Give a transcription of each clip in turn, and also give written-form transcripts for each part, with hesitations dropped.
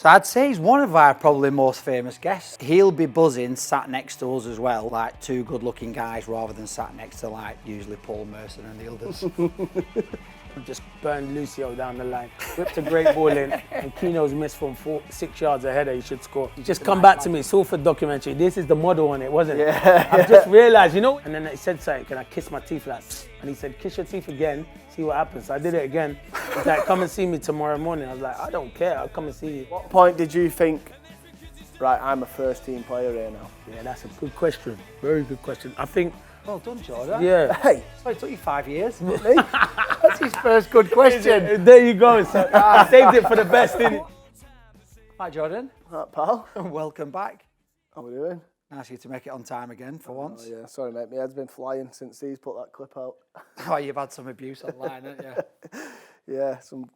So I'd say he's one of our probably most famous guests. He'll be buzzing sat next to us as well, like two good-looking guys rather than sat next to like usually Paul Merson and the others. Just burned Lucio down the line, whipped a great ball in, and Keane's missed from 6 yards ahead. He should score. Just come back to me. It's all for documentary. This is the model on it, wasn't it? Yeah. I've just realised, you know. And then he said, "Sorry, can I kiss my teeth?" Like, and he said, "Kiss your teeth again. See what happens." So I did it again. He's like, "Come and see me tomorrow morning." I was like, "I don't care. I'll come and see you." What point did you think, right, I'm a first team player here now? Yeah, that's a good question. Very good question. I think. Well done, Jordan. Yeah. Hey, So it took you 5 years. That's his first good question. There you go. So I saved it for the best, didn't it? Hi, Jordan. right, pal. Welcome back. How we doing? Nice of you to make it on time again for once. Oh, yeah, sorry, mate. My head's been flying since he's put that clip out. Oh, you've had some abuse online, haven't you? Yeah, some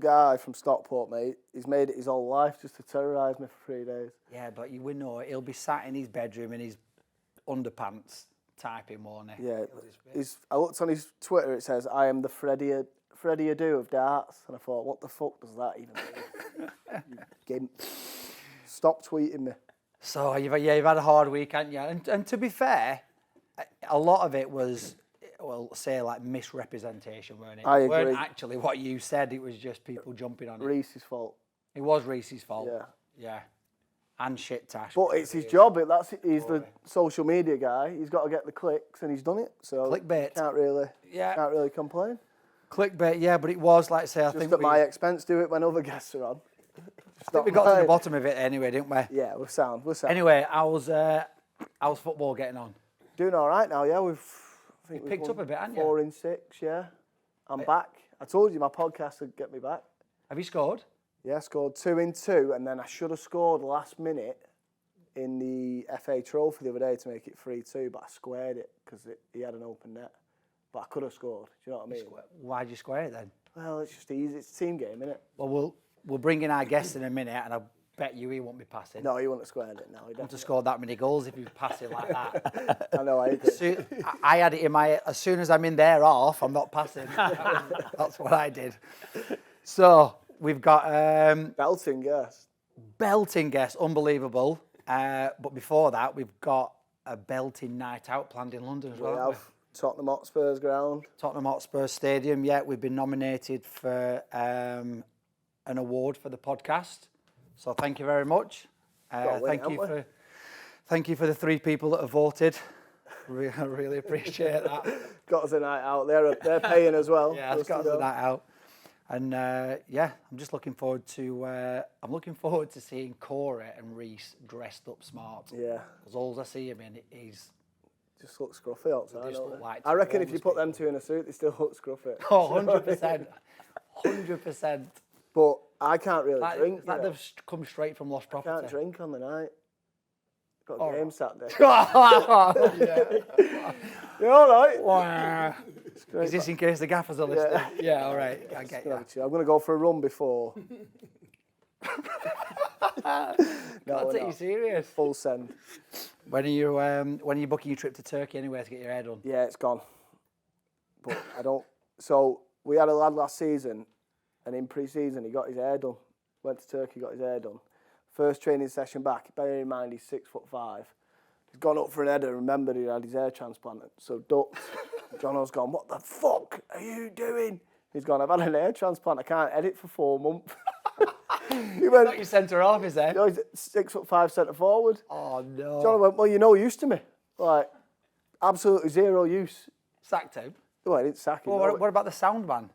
guy from Stockport, mate. He's made it his whole life just to terrorise me for 3 days. Yeah, but you would know he'll be sat in his bedroom in his underpants typing, won't he? Yeah, I looked on his Twitter. It says, "I am the Freddie Adu of darts," and I thought, what the fuck does that even mean? You gimp. Stop tweeting me. So you've had a hard week, haven't you? And to be fair, a lot of it was, well, say like misrepresentation, weren't it? I It weren't agree. actually what you said. It was just people jumping on it. Reese's fault. It was Reese's fault. Yeah. Yeah. And shit, Tash. But it's his job. He's the social media guy. He's got to get the clicks, and he's done it. So Clickbait. Can't really Yeah. complain. Clickbait, yeah, but it was like say I Just think at my expense, do it when other guests are on. I think we got to the bottom of it anyway, didn't we? Yeah, we're sound. Anyway, how's football getting on? Doing all right now. Yeah, we've picked up a bit, haven't you? 4 in 6. Yeah, I'm back. I told you my podcast would get me back. Have you scored? Yeah, I scored 2 in 2, and then I should have scored last minute in the FA Trophy the other day to make it 3-2, but I squared it because he had an open net. But I could have scored. Do you know what I mean? Why'd you square it then? Well, it's just easy. It's a team game, isn't it? Well, we'll bring in our guest in a minute, and I bet you he won't be passing. No, he wouldn't have squared it. No, he Wouldn't definitely. have scored that many goals if he was passing like that. I know. I agree. I had it in my. As soon as I'm in their half, I'm not passing. That's what I did. So we've got Belting, yes. belting guests, unbelievable. But before that, we've got a belting night out planned in London as well. We haven't have Tottenham Hotspur's ground. Tottenham Hotspur Stadium. Yeah, we've been nominated for an award for the podcast. So thank you very much. Thank you for the 3 people that have voted. I really appreciate that. Got us a night out. They're paying as well. Yeah, it's got us a night out. And yeah, I'm just looking forward to seeing Corey and Reese dressed up smart. Yeah. Because all I see him in, he's Just look scruffy outside. They just don't look they? like I reckon if two you put them two in a suit, they still look scruffy. oh, 100%, 100%. But I can't really drink. Like they've come straight from lost I property. can't drink on the night. Got a game Saturday. Yeah. You all right? Wow. Is this in case the gaffers are listening? Yeah, all right. I get you. I'm going to go for a run before. I'll take you serious. Full send. When are you booking your trip to Turkey anyway to get your hair done? Yeah, it's gone. But I don't. So we had a lad last season, and in pre-season he got his hair done. Went to Turkey, got his hair done. First training session back. Bear in mind he's 6'5". He's gone up for an header. Remembered he had his hair transplanted. So ducked. Jono's gone, "What the fuck are you doing?" He's gone, "I've had an hair transplant. I can't edit for 4 months." He went, Not your centre half, is there? "No, he's 6'5" centre forward. Oh no. Jono went, "Well, you're no use to me. Like, absolutely zero use." Sacked him. Well, I didn't sack him. Well, no. what about the sound man?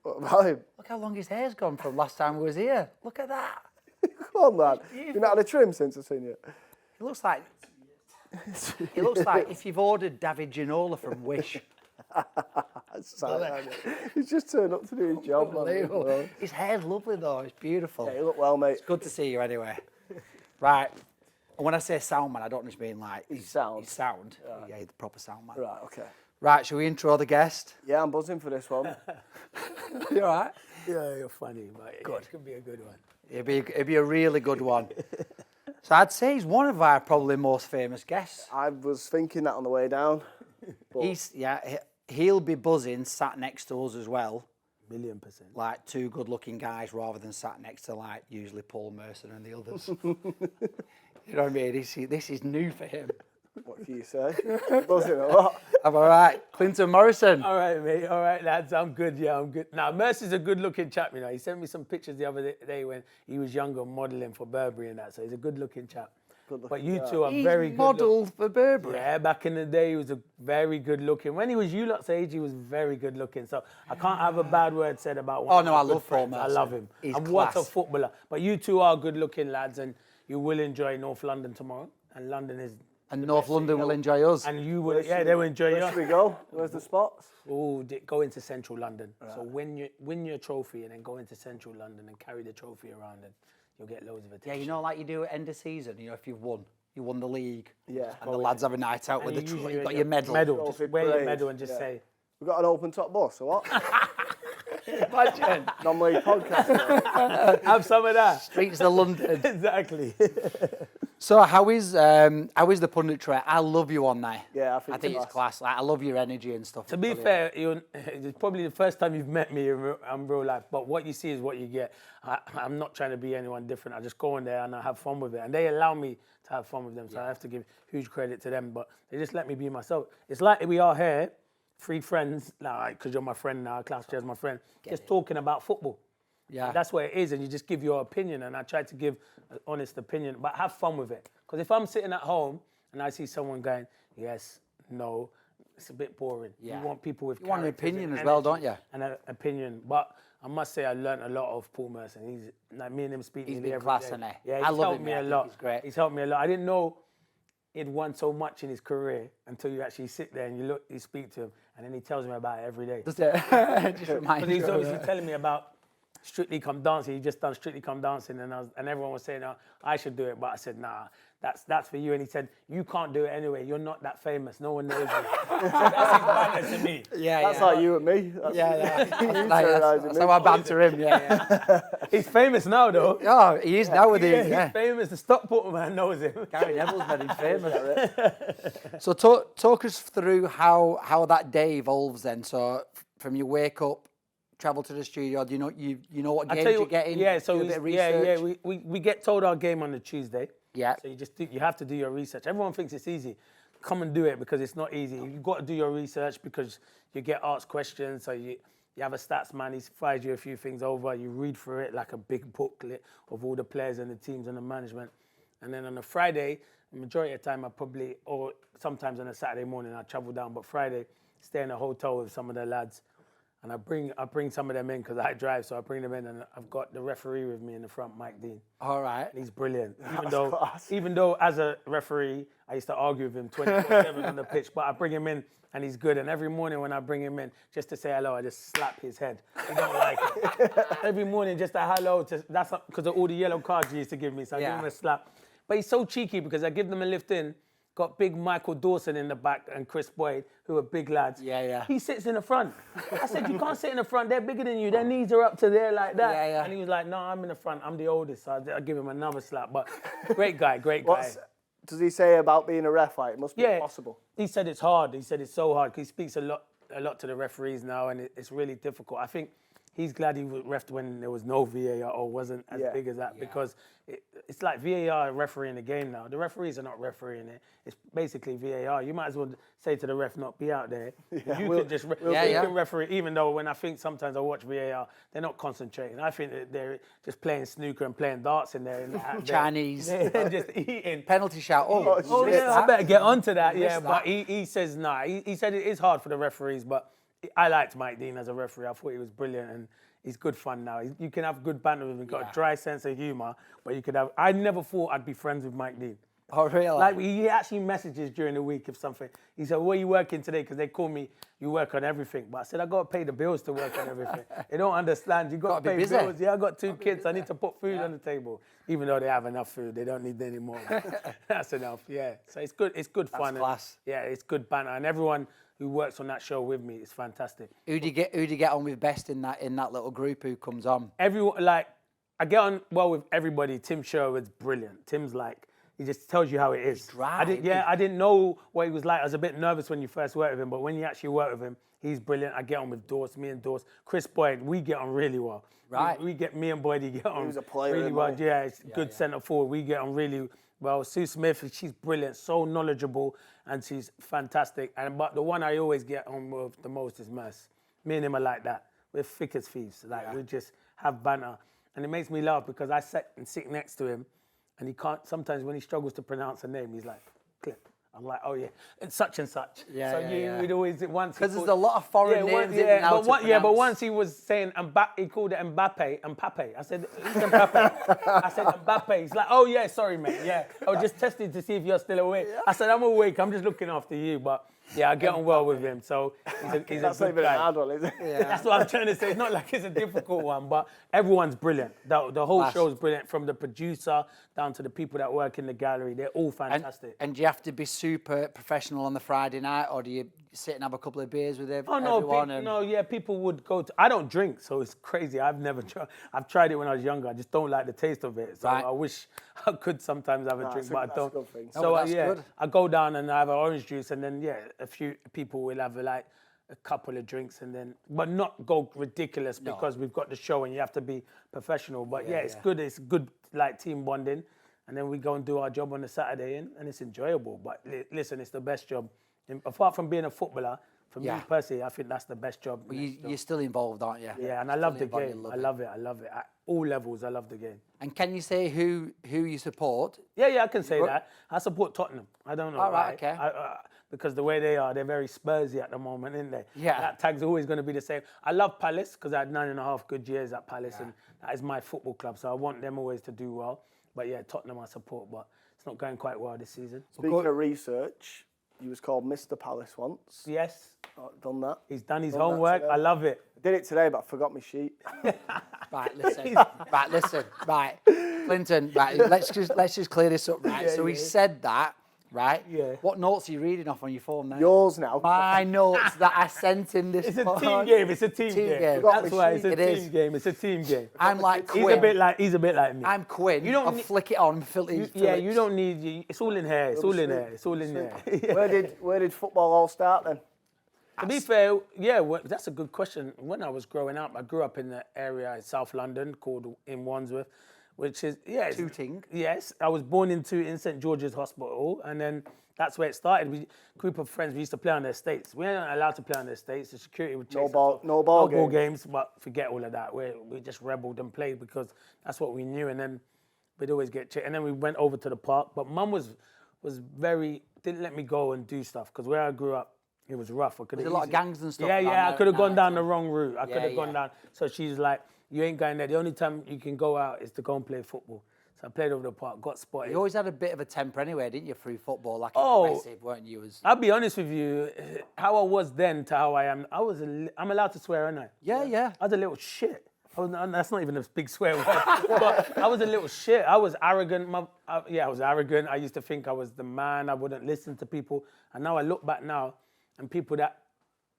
What about him? Look how long his hair's gone from last time we was here. Look at that. Come on, man. You've not had a trim since I've seen you. It looks like if you've ordered David Ginola from Wish. He's just turned up to do his job, man. Unbelievable. His hair's lovely though. It's beautiful. Yeah, you look well, mate. Good to see you anyway. Right. And when I say sound man, I don't just mean like He's sound. He's sound. Yeah, he's the proper sound man. Right, okay. Right, shall we intro the guest? Yeah, I'm buzzing for this one. You all right? Yeah, you're funny, mate. Good. It could be a good one. It'd be a really good one. So I'd say he's one of our probably most famous guests. I was thinking that on the way down. But He'll be buzzing sat next to us as well. 1,000,000%. Like two good-looking guys rather than sat next to like usually Paul Merson and the others. You know what I mean? This is new for him. What can you say? Buzzing a lot. I'm all right. Clinton Morrison. All right, mate. All right, lads. I'm good. Yeah, I'm good. Now, Mercy's a good-looking chap, you know. He sent me some pictures the other day when he was younger, modelling for Burberry and that. So he's a good-looking chap. But you two are very good. Modelled for Burberry. Yeah, back in the day, he was a very good-looking. When he was you lot's age, he was very good-looking. So I can't have a bad word said about one. Oh no, I love Paul Merson. I love him. He's and class. what a footballer. But you two are good-looking lads, and you will enjoy North London tomorrow. And London is. And North London will enjoy us. And you will. Yeah, they will enjoy you. Where should we go? Where's the spots? Oh, go into central London. Right. So win your trophy and then go into central London and carry the trophy around, and you'll get loads of attention. Yeah, you know, like you do at end of season. You know, if you've won. You won the league. Yeah. And the lads have a night out with the trophy. You got your medal. Just wear your medal and just say. We've got an open top bus, or what? Imagine. Non-league podcast. Have some of that. Streets of London. Exactly. So how is the punditry? I love you on there. Yeah, I think it's class. Like, I love your energy and stuff. To be fair, it's probably the first time you've met me in real life, but what you see is what you get. I'm not trying to be anyone different. I just go in there and I have fun with it. And they allow me to have fun with them, so I have to give huge credit to them. But they just let me be myself. It's like we are here, 3 friends, because you're my friend now, Klaus Chair's my friend, just talking about football. Yeah. That's what it is, and you just give your opinion, and I try to give an honest opinion, but have fun with it. Because if I'm sitting at home and I see someone going, yes, no, it's a bit boring. Yeah. You want people with You want an opinion as energy well, don't you? And an opinion. But I must say I learned a lot of Paul Merson. He's like me and him speaking. He's been class, isn't he? Yeah, I he's love helped him, me mate. a I think lot. he's great. He's helped me a lot. I didn't know he'd won so much in his career until you actually sit there and you speak to him, and then he tells me about it every day. Does it? Just remind But he's you of obviously it. telling me about Strictly Come Dancing. He just done Strictly Come Dancing, and everyone was saying, oh, I should do it, but I said, nah, that's for you. And he said, you can't do it anyway. You're not that famous. No one knows you. So that's his banter to me. Yeah, That's like you and me. That's That's how I banter him. Yeah. He's famous now, though. Oh, he is now with him. He's famous. The Stockport man knows him. Gary Neville's made him famous. So talk us through how that day evolves then. So from you wake up, travel to the studio. Do you know what games you're getting? Yeah, so do a bit of research? we get told our game on the Tuesday. Yeah. So you have to do your research. Everyone thinks it's easy. Come and do it because it's not easy. You've got to do your research because you get asked questions. So you have a stats man. He fires you a few things over. You read through it like a big booklet of all the players and the teams and the management. And then on a Friday, the majority of the time or sometimes on a Saturday morning, I travel down. But Friday, stay in a hotel with some of the lads. And I bring some of them in because I drive, so I bring them in, and I've got the referee with me in the front, Mike Dean. All right. And he's brilliant. Even though as a referee, I used to argue with him 24/7 on the pitch, but I bring him in and he's good. And every morning when I bring him in, just to say hello, I just slap his head. He don't like it. Every morning, just a hello. That's because of all the yellow cards he used to give me, so I give him a slap. But he's so cheeky because I give them a lift in. Got big Michael Dawson in the back and Chris Boyd, who are big lads. Yeah. He sits in the front. I said, you can't sit in the front. They're bigger than you. Their knees are up to there like that. Yeah. And he was like, no, I'm in the front. I'm the oldest. So I give him another slap. But great guy. Does he say about being a ref? Like, it must be impossible. He said it's hard. He said it's so hard because he speaks a lot to the referees now, and it's really difficult. I think he's glad he refed when there was no VAR or wasn't as big as that because it's like VAR refereeing the game now. The referees are not refereeing it. It's basically VAR. You might as well say to the ref, not be out there. You can just can referee, even though when I think sometimes I watch VAR, they're not concentrating. I think that they're just playing snooker and playing darts in there. Chinese. They're just eating. Penalty shout. Oh yeah, I better get onto that. Yeah, but he says, nah. He said it is hard for the referees, but I liked Mike Dean as a referee. I thought he was brilliant and he's good fun now. You can have good banter with him. He's got a dry sense of humour, but you could have... I never thought I'd be friends with Mike Dean. Oh, really? Like, he actually messages during the week of something. He said, where are you working today? Because they call me, you work on everything. But I said, I got to pay the bills to work on everything. They don't understand. You got to pay bills. Yeah, I got 2 kids. I need to put food on the table. Even though they have enough food, they don't need any more. That's enough, yeah. So it's good. It's good fun. That's class. Yeah, it's good banter. And everyone who works on that show with me is fantastic. Who do you get on with best in that little group who comes on? Everyone, like, I get on well with everybody. Tim Sherwood's brilliant. Tim's like He just tells you how it is. dry, I didn't know what he was like. I was a bit nervous when you first worked with him, but when you actually work with him, he's brilliant. I get on with Dorse, me and Dorse. Chris Boyd, we get on really well. Right. Me and Boyd get on was a player really in well. mind. Yeah, it's good centre forward. We get on really well. Sue Smith, she's brilliant, so knowledgeable, and she's fantastic. But the one I always get on with the most is Merce. Me and him are like that. We're thick as thieves. We just have banter. And it makes me laugh because I sit next to him, and he can't, sometimes when he struggles to pronounce a name, he's like, Clip. I'm like, oh yeah, it's such and such. Yeah, so yeah. we'd always, once Because there's a lot of foreign names in and out but once he was saying he called it Mbappe. I said, who's Mbappe? I said, Mbappe. He's like, oh yeah, sorry mate, yeah. I was just testing to see if you're still awake. I said, I'm awake, I'm just looking after you, but yeah, I get on well with him, so he's a good guy. A hard one, is it? Yeah. That's what I'm trying to say. It's not like it's a difficult one, but everyone's brilliant. The whole show's brilliant, from the producer down to the people that work in the gallery. They're all fantastic. And do you have to be super professional on the Friday night, or do you sit and have a couple of beers with Oh no, everyone? people would go to. I don't drink, so it's crazy. I've never tried. I've tried it when I was younger. I just don't like the taste of it. So I wish I could sometimes have a drink, but I don't. That's a good thing. So that's good. I go down and I have an orange juice, and then a few people will have like a couple of drinks, and then but not go ridiculous because we've got the show and you have to be professional. But it's good. It's good like team bonding. And then we go and do our job on a Saturday, and it's enjoyable. But listen, it's the best job. Apart from being a footballer, for me personally, I think that's the best job. But you're still involved, aren't you? Yeah, and I love the game. I love it. At all levels, I love the game. And can you say who you support? Yeah, I can say that. I support Tottenham. I don't know why. Okay. Because the way they are, they're very Spursy at the moment, isn't they? Yeah. That tag's always going to be the same. I love Palace because I had 9.5 good years at Palace, and that is my football club, so I want them always to do well. But yeah, Tottenham I support, but it's not going quite well this season. Speaking of research, he was called Mr. Palace once. Yes. Done that. He's done his homework. I love it. I did it today, but I forgot my sheet. Right, listen. Right. Clinton, right, let's just clear this up, right? So he said that, right? Yeah. What notes are you reading off on your phone now? Yours now. My notes that I sent him this It's a morning. team game. It's a team game. That's why it's a team game. It's a team game. I'm like Quinn. He's a bit like me. I'm Quinn. I'll flick it on, Phillips. You don't need. It's all in here. It's all in there. It's all in there. Where did football all start then? To be fair, that's a good question. When I was growing up, I grew up in the area in South London called in Wandsworth, which is Tooting. Yes, I was born in St George's Hospital, and then that's where it started. A group of friends, we used to play on their estates. We weren't allowed to play on their estates. The security would chase us off. No ball games, but forget all of that. We just rebelled and played because that's what we knew, and then we'd always get chased. And then we went over to the park, but Mum was didn't let me go and do stuff because where I grew up, it was rough. There's a lot of gangs and stuff. Yeah, I could have gone down the wrong route. I could have gone down. So she's like, you ain't going there. The only time you can go out is to go and play football. So I played over the park, got spotted. You always had a bit of a temper anyway, didn't you, through football? Like aggressive, weren't you? I'll be honest with you, how I was then to how I am, I'm allowed to swear, aren't I? Yeah. I was a little shit. That's not even a big swear word. But I was a little shit. I was arrogant. I was arrogant. I used to think I was the man. I wouldn't listen to people. And now I look back now, and people that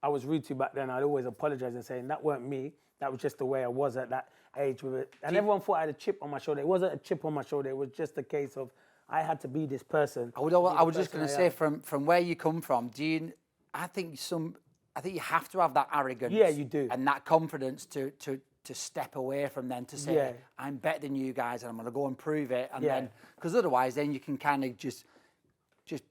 I was rude to back then, I'd always apologize and saying that weren't me. That was just the way I was at that age with it. And everyone thought I had a chip on my shoulder. It wasn't a chip on my shoulder. It was just a case of I had to be this person. I was just going to say, from where you come from, I think you have to have that arrogance. Yeah, you do. And that confidence to step away from them, to say, I'm better than you guys and I'm going to go and prove it. And then, because otherwise then you can kind of just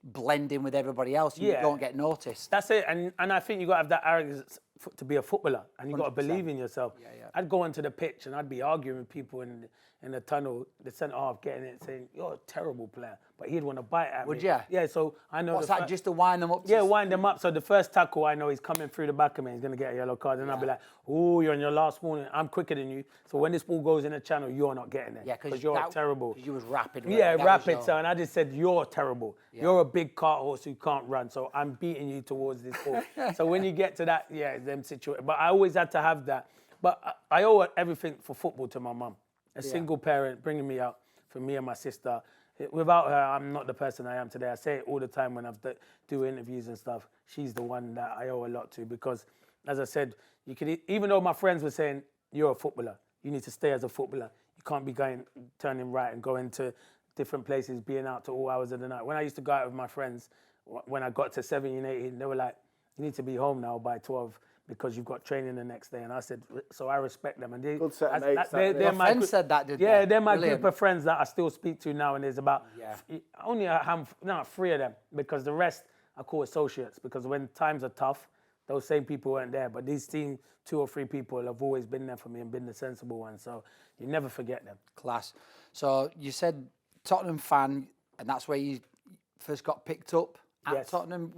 blend in with everybody else. You don't get noticed. That's it. And I think you got to have that arrogance to be a footballer, and you got to believe in yourself. Yeah. I'd go onto the pitch and I'd be arguing with people in the tunnel, the centre half getting it, saying, you're a terrible player. But he'd want to bite at me. Would you? Yeah, so I know. What's that, just to wind them up? Yeah, wind them up. So the first tackle, I know he's coming through the back of me. He's going to get a yellow card. And I'll be like, oh, you're on your last warning. I'm quicker than you. So when this ball goes in the channel, you're not getting there. Yeah, because you're terrible. Because you was rapid. Yeah, rapid. So, and I just said, you're terrible. Yeah. You're a big cart horse who can't run. So I'm beating you towards this ball. So when you get to that, them situations. But I always had to have that. But I owe everything for football to my mum. A single parent bringing me up for me and my sister. Without her, I'm not the person I am today. I say it all the time when I do interviews and stuff. She's the one that I owe a lot to because, as I said, you could, even though my friends were saying, you're a footballer, you need to stay as a footballer. You can't be turning right and going to different places, being out to all hours of the night. When I used to go out with my friends, when I got to 17, 18, they were like, you need to be home now by 12 because you've got training the next day. And I said, so I respect them. And they, good set of mates. they're my friend said that, didn't yeah, they? they're my Brilliant. group of friends that I still speak to now. And there's about only a handful, no, 3 of them, because the rest I call associates, because when times are tough, those same people weren't there. But these 2 or 3 people have always been there for me and been the sensible ones. So you never forget them. Class. So you said Tottenham fan, and that's where you first got picked up at Tottenham.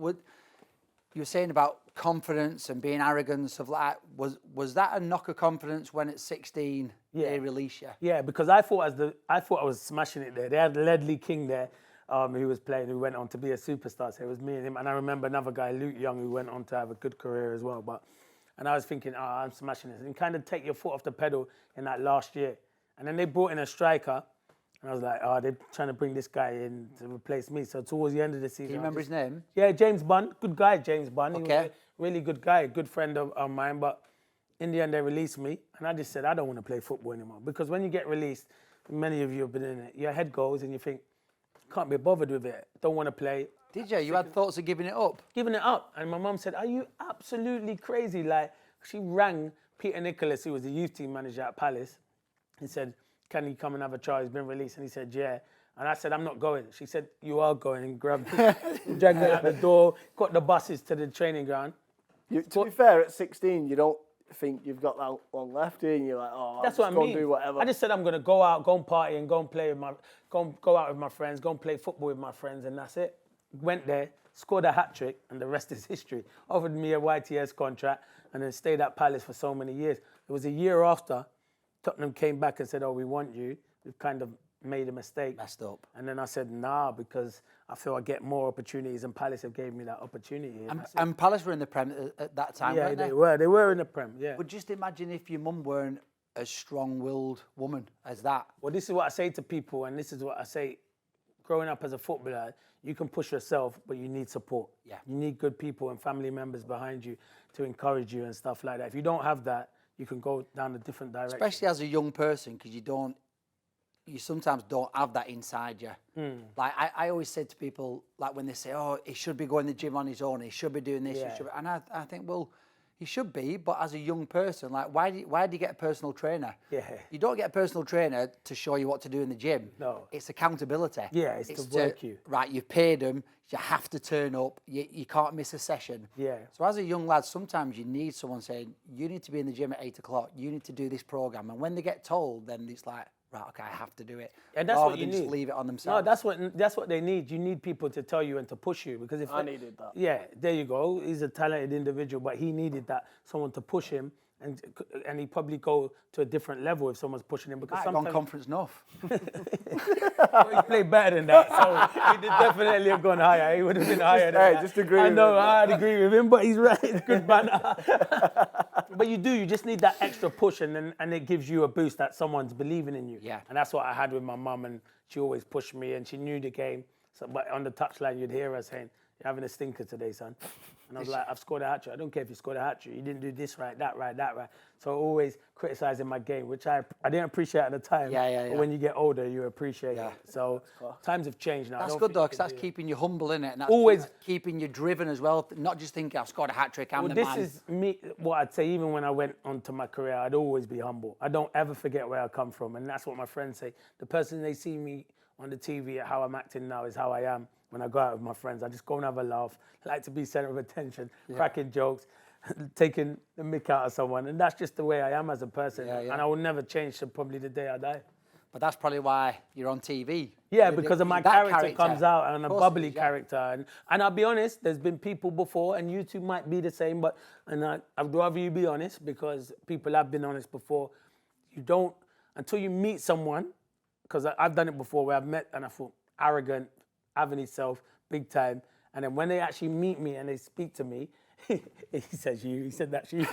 You were saying about confidence and being arrogant and stuff like that. Was that a knock of confidence when at 16 they release you? Yeah, because I thought I was smashing it there. They had Ledley King there, who was playing, who went on to be a superstar. So it was me and him. And I remember another guy, Luke Young, who went on to have a good career as well. And I was thinking, I'm smashing this. And kind of take your foot off the pedal in that last year. And then they brought in a striker. And I was like, they're trying to bring this guy in to replace me. So towards the end of the season... Do you remember his name? Yeah, James Bunn. Good guy, James Bunn. Okay. He was a really good guy, a good friend of mine. But in the end, they released me. And I just said, I don't want to play football anymore. Because when you get released, many of you have been in it, your head goes and you think, can't be bothered with it. Don't want to play. Did you? You had thoughts of giving it up? Giving it up. And my mum said, are you absolutely crazy? Like, she rang Peter Nicholas, who was the youth team manager at Palace, and said, can he come and have a try? He's been released. And he said, yeah. And I said, I'm not going. She said, you are going. And grabbed me, dragged me out the door, got the buses to the training ground. To be fair, at 16, you don't think you've got that long left, do you? You're like, that's what I mean. Do whatever. I just said I'm going to go out, go and party and go and play with go out with my friends, go and play football with my friends, and that's it. Went there, scored a hat-trick, and the rest is history. Offered me a YTS contract and then stayed at Palace for so many years. It was a year after Tottenham came back and said, we want you. We've kind of made a mistake. Messed up. And then I said, nah, because I feel I get more opportunities, and Palace have gave me that opportunity. And Palace were in the Prem at that time, weren't they? They were. They were in the Prem, yeah. But just imagine if your mum weren't a strong-willed woman as that. Well, this is what I say to people, and this is what I say. Growing up as a footballer, you can push yourself, but you need support. Yeah. You need good people and family members behind you to encourage you and stuff like that. If you don't have that, you can go down a different direction. Especially as a young person, because you sometimes don't have that inside you. Like I always said to people, like when they say, he should be going to the gym on his own, he should be doing this, and I think, well, he should be, but as a young person, like why do you get a personal trainer? Yeah. You don't get a personal trainer to show you what to do in the gym. No. It's accountability. Yeah, it's to work you. Right, you've paid them, you have to turn up, you can't miss a session. Yeah. So as a young lad, sometimes you need someone saying, you need to be in the gym at 8 o'clock, you need to do this program. And when they get told, then it's like, right, okay, I have to do it. And that's rather what you than need. Just leave it on themselves. No, that's what they need. You need people to tell you and to push you, because if I needed that. Yeah, there you go. He's a talented individual, but he needed that, someone to push him, and he'd probably go to a different level if someone's pushing him. Because Might have gone conference enough. Well, he played better than that, so he'd definitely have gone higher. He would have been higher than that. Just agree I with know, him. I'd agree with him, but he's right. It's good banner. But you just need that extra push, and it gives you a boost that someone's believing in you. Yeah. And that's what I had with my mum, and she always pushed me, and she knew the game. So, but on the touchline, you'd hear her saying, "You're having a stinker today, son." And I was like, I've scored a hat-trick. I don't care if you scored a hat-trick. You didn't do this right, that right, that right. So always criticising my game, which I didn't appreciate at the time. Yeah. But when you get older, you appreciate it. So times have changed now. That's good though, because that's keeping you humble, innit? And that's Always keeping you driven as well. Not just thinking, I've scored a hat-trick, I'm the man. This is me, what I'd say, even when I went on to my career, I'd always be humble. I don't ever forget where I come from. And that's what my friends say. The person they see me on the TV, how I'm acting now, is how I am when I go out with my friends. I just go and have a laugh, like to be centre of attention, cracking jokes, taking the mick out of someone. And that's just the way I am as a person. And I will never change to probably the day I die. But that's probably why you're on TV. Yeah, because of my character comes out, and a bubbly is, character. And I'll be honest, there's been people before, and you two might be the same, but I'd rather you be honest, because people have been honest before. You don't, until you meet someone, because I've done it before where I've met and I thought arrogant, having himself, big time. And then when they actually meet me and they speak to me, he says you, he said that's you.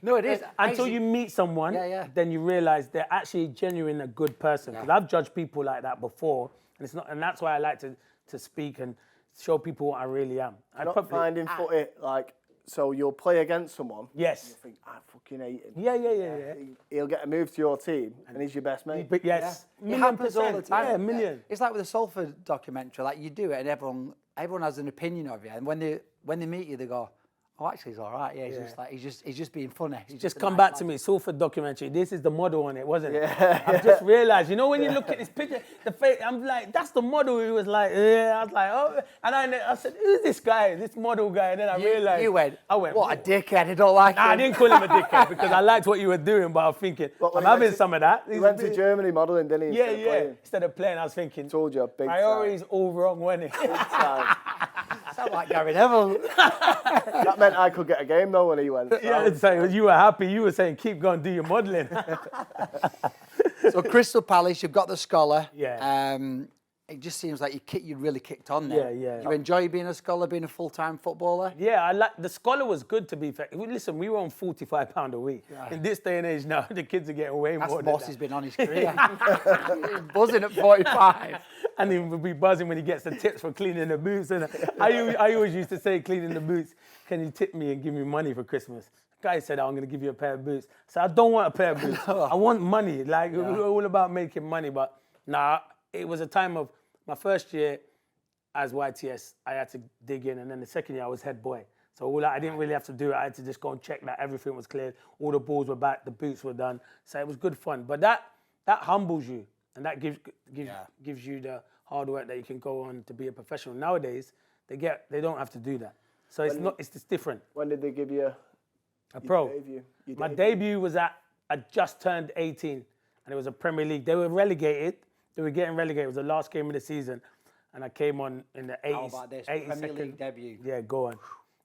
No, it is. Until you meet someone, then you realise they're actually genuine, a good person. Because I've judged people like that before, and it's not, and that's why I like to speak and show people what I really am. I'm not finding footy like So you'll play against someone. Yes. And you think, I fucking hate him. Yeah. He'll get a move to your team, and he's your best mate. But yes, It happens all the time. Yeah, million. It's like with the Salford documentary. Like you do it, and everyone has an opinion of you. And when they meet you, they go, "Oh, actually, he's all right. Yeah, he's just being funny." He's Just come back to me, Salford documentary. This is the model on it, wasn't it? Yeah. I've just realised, when you look at this picture, the face, I'm like, that's the model. He was like, yeah. I was like, oh. And I said, who's this guy, this model guy? And then I realised. I went, what a dickhead. I don't like him. I didn't call him a dickhead because I liked what you were doing, but I'm thinking, I'm having some of that. He went to Germany modelling, didn't he? Instead of playing, I was thinking, told you, big priorities all wrong, wasn't it? Sound like Gary Neville. That meant I could get a game though when he went. So. Yeah, so you were happy. You were saying, keep going, do your modelling. So Crystal Palace, you've got the scholar. Yeah. It just seems like you really kicked on there. Yeah. You enjoy being a scholar, being a full-time footballer? Yeah, I like the scholar was good to be fair. Listen, we were on £45 a week. Yeah. In this day and age now, the kids are getting way more than boss that. Has been on his career. He's buzzing at 45. And he will be buzzing when he gets the tips for cleaning the boots. And I always used to say, cleaning the boots, can you tip me and give me money for Christmas? The guy said, I'm going to give you a pair of boots. So I don't want a pair of boots. I want money. Like, we're all about making money. But it was a time of my first year as YTS, I had to dig in. And then the second year, I was head boy. So I didn't really have to do it. I had to just go and check that everything was cleared. All the balls were back. The boots were done. So it was good fun. But that humbles you. And that gives you the hard work that you can go on to be a professional. Nowadays, they don't have to do that. So it's just different. When did they give you a pro? My debut was I just turned 18, and it was a Premier League. They were relegated. They were getting relegated. It was the last game of the season, and I came on in the 80s. How about this? Premier League debut. Yeah, go on.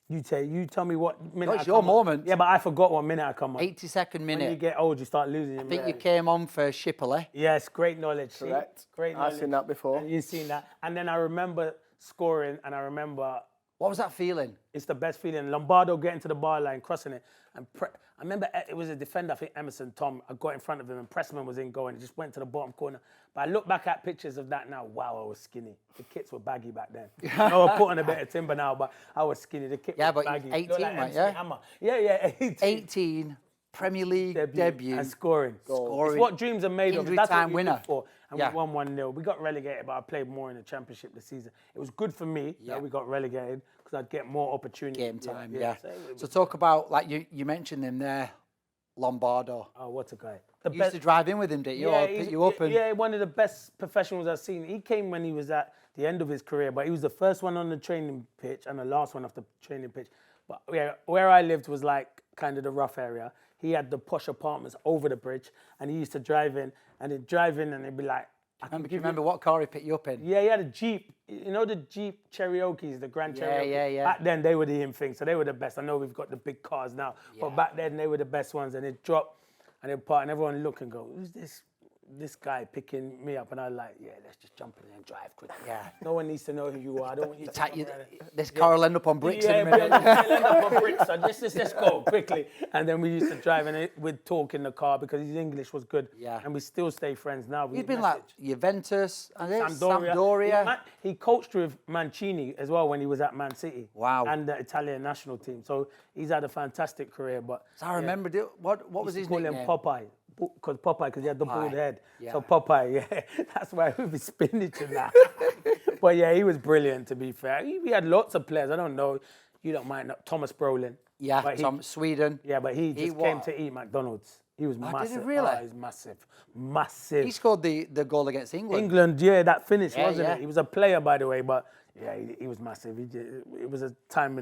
You tell me what minute. It's your moment. Yeah, but I forgot what minute I come on. 82nd minute. When you get old, you start losing. I think you came on for Shipley. Yes, great knowledge. Correct. Great knowledge. I've seen that before. And you've seen that. And then I remember scoring, and I remember... What was that feeling? It's the best feeling. Lombardo getting to the bar line, crossing it. And I remember it was a defender, I think Emerson Tom. I got in front of him, and Pressman was in goal, and he just went to the bottom corner. But I look back at pictures of that now. Wow, I was skinny. The kits were baggy back then. I know I put on a bit of timber now, but I was skinny. The kit was baggy. 18, like right? Yeah. Hammer. Yeah, 18. 18. Premier League debut. And scoring. It's what dreams are made of. That's what we live for. And we won 1-0. We got relegated, but I played more in the Championship this season. It was good for me that we got relegated because I'd get more opportunity. Game time, So talk about, like you mentioned him there, Lombardo. Oh, what a guy. You used to drive in with him, didn't you? Yeah, or pick you up? Yeah, one of the best professionals I've seen. He came when he was at the end of his career, but he was the first one on the training pitch and the last one off the training pitch. But yeah, where I lived was like kind of the rough area. He had the posh apartments over the bridge, and he used to drive in, and he'd be like, Remember what car he picked you up in? Yeah, he had a Jeep. You know the Jeep Cherokees, the Grand Cherokee? Yeah. Back then, they were the in thing, so they were the best. I know we've got the big cars now, but back then, they were the best ones, and they'd drop, and they'd park, and everyone look and go, who's this guy picking me up? And I was like, yeah, let's just jump in and drive quick. Yeah. No one needs to know who you are. I don't want you to this car will end up on bricks in a minute. It'll end up on bricks, so let's go quickly. And then we used to drive, and we'd talk in the car because his English was good. Yeah. And we still stay friends now. He's been like Juventus, Sampdoria. He coached with Mancini as well when he was at Man City. Wow. And the Italian national team. So he's had a fantastic career. But so I remember, what was his nickname? Call him Popeye. Because he had the bald head. Yeah. So Popeye, that's why we be spinach in that. But yeah, he was brilliant, to be fair. We had lots of players. I don't know, you don't mind, Thomas Brolin. Yeah, from Sweden. Yeah, but he just came to eat McDonald's. He was massive. Did he really? He was massive. He scored the goal against England. England, that finish, wasn't it? He was a player, by the way, but yeah, he was massive. It was a time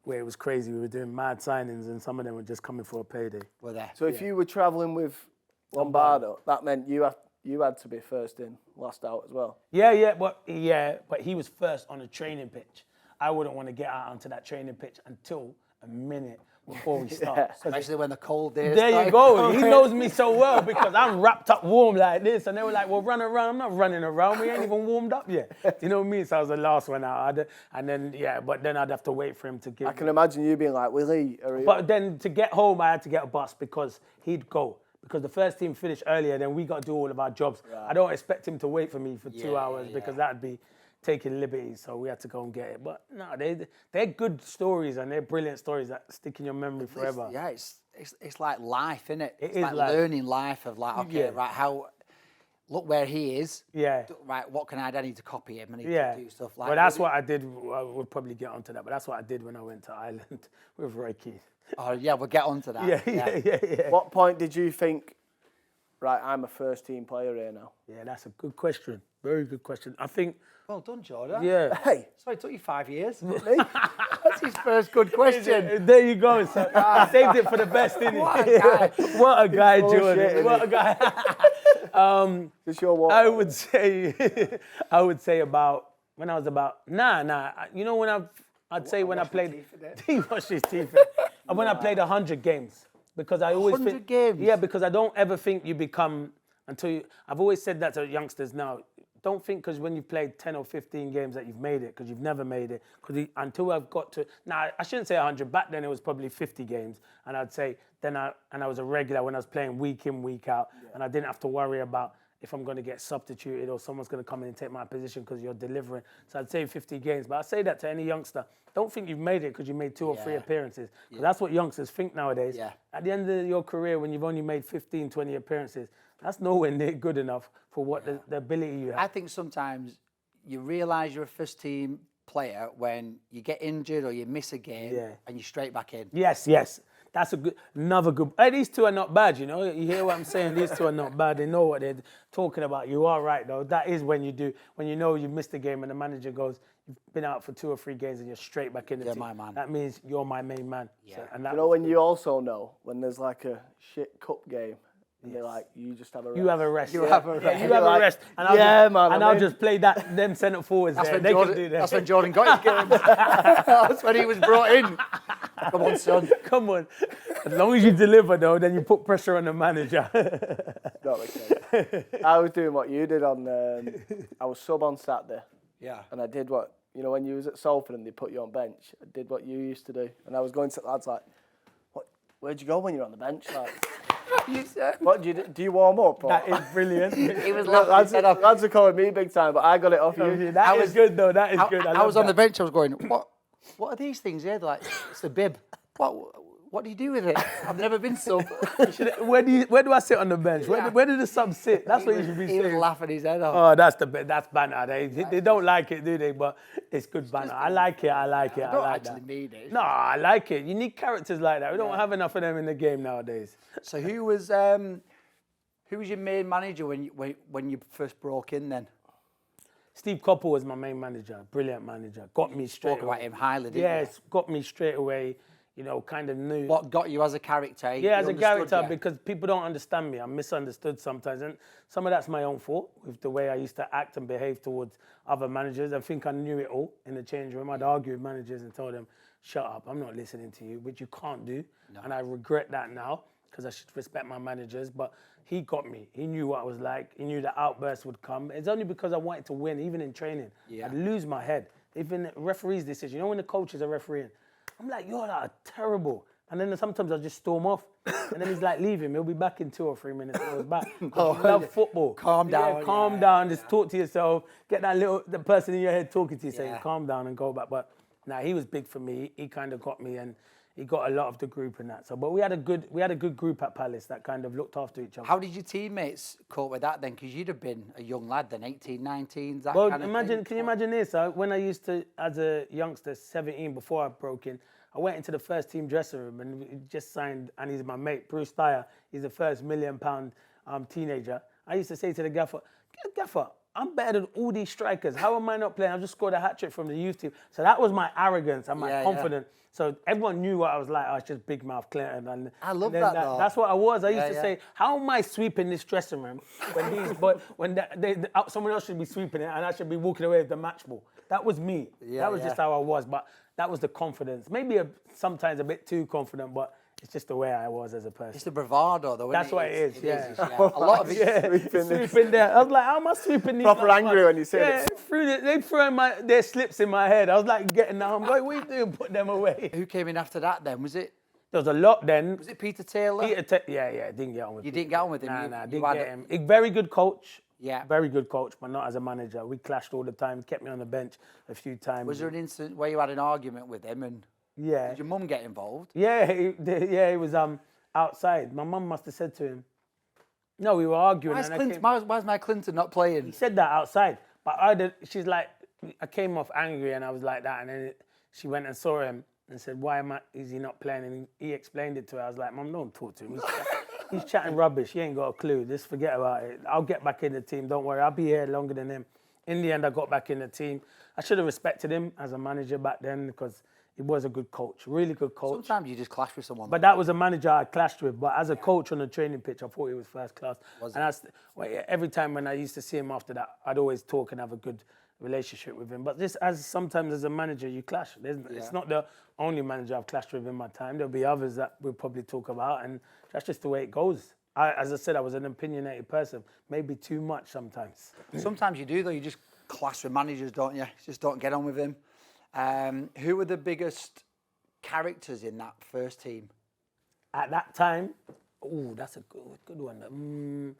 where it was crazy. We were doing mad signings, and some of them were just coming for a payday. Were there? So if you were travelling with Lombardo, that meant you had to be first in, last out as well. But he was first on the training pitch. I wouldn't want to get out onto that training pitch until a minute before we start. Especially when the cold days. There you go. He knows me so well because I'm wrapped up warm like this. And they were like, well, run around. I'm not running around. We ain't even warmed up yet. Do you know what I mean? So I was the last one out. But then I'd have to wait for him to give I can imagine you being like, Willie. But then to get home, I had to get a bus because he'd go. Because the first team finished earlier, then we got to do all of our jobs. Right. I don't expect him to wait for me for 2 hours because that'd be taking liberties, so we had to go and get it. But no, they're good stories and they're brilliant stories that stick in your memory forever. Yeah, it's like life, isn't it? It's is like life. learning life of like, okay, right, how, look where he is. Yeah. Right, what can I need to copy him? I need Yeah. to do stuff like Well, that's what I did. We'll probably get onto that, but that's what I did when I went to Ireland with Roy Keane. Oh, yeah, we'll get onto that. Yeah. What point did you think, right, I'm a first team player here now? Yeah, that's a good question. Very good question. I think. Well done, Jordan. Yeah. Hey. Sorry, it took you 5 years. That's his first good question. There you go. So I saved it for the best, didn't he? What a guy. What a guy, Jordan. Shit, What a guy. It's your walk. I would say about when I was about you know when I'd say when I played he washed his teeth. When I played 100 games, because I always 100 think games? Yeah, because I don't ever think you become I've always said that to youngsters now. Don't think because when you've played 10 or 15 games that you've made it, because you've never made it. Because until I've got to, I shouldn't say 100. Back then it was probably 50 games, and I'd say I was a regular when I was playing week in, week out, and I didn't have to worry about if I'm going to get substituted or someone's going to come in and take my position because you're delivering. So I'd say 50 games, but I say that to any youngster. Don't think you've made it because you made 2 or 3 appearances. Because that's what youngsters think nowadays. Yeah. At the end of your career, when you've only made 15, 20 appearances, that's nowhere near good enough for what the ability you have. I think sometimes you realise you're a first team player when you get injured or you miss a game and you're straight back in. Yes. That's another good. Hey, these two are not bad, you know. You hear what I'm saying? These two are not bad. They know what they're talking about. You are right, though. That is when you know you've missed a game and the manager goes, you've been out for 2 or 3 games and you're straight back in the team. my man. That means you're my main man. Yeah. So, and You know when you also know when there's like a shit cup game and they're like, you just have a rest. You have a rest. You have a rest. You have a rest. And I'll just play them centre forwards there. They can do that. That's when Jordan got his game. That's when he was brought in. Come on, son. Come on. As long as you deliver, though, then you put pressure on the manager. Not the case. I was doing what you did on. I was sub on Saturday. Yeah. And I did what, you know, when you was at Salford and they put you on bench, I did what you used to do. And I was going to lads like, where'd you go when you're on the bench? Like, You said. what do you do? Do you warm up? Or? That is brilliant. He was lads laughing. are calling me big time, but I got it off you. That is good, though. That is good. I was on the bench. I was going, what are these things here? They're like, it's a bib. What do you do with it? I've never been sub. Where do I sit on the bench? Where do the subs sit? That's what you should be saying. He was laughing his head off. Oh, that's banter. They don't like it, do they? But it's good banter. I like it. I like it. I don't actually mean it. No, I like it. You need characters like that. We don't have enough of them in the game nowadays. So who was your main manager when you first broke in then? Steve Coppell was my main manager. Brilliant manager. Got me straight Spoke away. about him highly, didn't you? Yes, got me straight away. You know, kind of knew. What got you as a character? Yeah, as a character, you? because people don't understand me. I'm misunderstood sometimes. And some of that's my own fault with the way I used to act and behave towards other managers. I think I knew it all in the change room. I'd argue with managers and tell them, shut up, I'm not listening to you, which you can't do. No. And I regret that now because I should respect my managers. But he got me. He knew what I was like. He knew the outburst would come. It's only because I wanted to win, even in training. Yeah. I'd lose my head. Even referees' decision. You know when the coaches are refereeing? I'm like, you're like terrible. And then sometimes I just storm off. And then he's like, leave him. He'll be back in 2 or 3 minutes. I was back. I love football. Calm down. Calm down. Just talk to yourself. Get the person in your head talking to you saying, calm down and go back. But he was big for me. He kind of got me and he got a lot of the group in that. So, but we had a good group at Palace that kind of looked after each other. How did your teammates cope with that then? Because you'd have been a young lad then, 18, 19, that well, kind of thing. Can you imagine this? When I used to, as a youngster, 17, before I broke in, I went into the first team dressing room and we just signed, and he's my mate, Bruce Dyer. He's the first £1 million teenager. I used to say to the gaffer, I'm better than all these strikers. How am I not playing? I just scored a hat-trick from the youth team. So that was my arrogance and my confidence. Yeah. So everyone knew what I was like. I was just big mouth Clinton. And I love that though. That's what I was. I used to say, how am I sweeping this dressing room when someone else should be sweeping it and I should be walking away with the match ball? That was me. That was just how I was. But that was the confidence. Maybe sometimes a bit too confident, but it's just the way I was as a person. It's the bravado, though. That's what it is. Yeah. A lot of it. Sweeping there. I was like, how am I sweeping these? Proper angry when you say it. They threw their slips in my head. I was like getting down. I'm like, what are you doing? Put them away. Who came in after that then? Was it? There was a lot then. Was it Peter Taylor? Yeah, didn't get on with him. You didn't get on with him? Nah, didn't get him. A very good coach. Yeah. Very good coach, but not as a manager. We clashed all the time, kept me on the bench a few times. Was there an incident where you had an argument with him and Yeah. did your mum get involved? Yeah, he was outside. My mum must have said to him, no, we were arguing. Why's my Clinton not playing? He said that outside. But she's like, I came off angry and I was like that. And then she went and saw him and said, is he not playing? And he explained it to her. I was like, Mum, don't talk to him. He's chatting rubbish. He ain't got a clue. Just forget about it. I'll get back in the team. Don't worry. I'll be here longer than him. In the end, I got back in the team. I should have respected him as a manager back then because he was a good coach, really good coach. Sometimes you just clash with someone. But that was a manager I clashed with. But as a coach on the training pitch, I thought he was first class. Every time when I used to see him after that, I'd always talk and have a good relationship with him. But sometimes as a manager, you clash. It's not the only manager I've clashed with in my time. There'll be others that we'll probably talk about, and that's just the way it goes. As I said, I was an opinionated person, maybe too much sometimes. Sometimes you do, though. You just clash with managers, don't you? You just don't get on with them. Who were the biggest characters in that first team? At that time, that's a good one.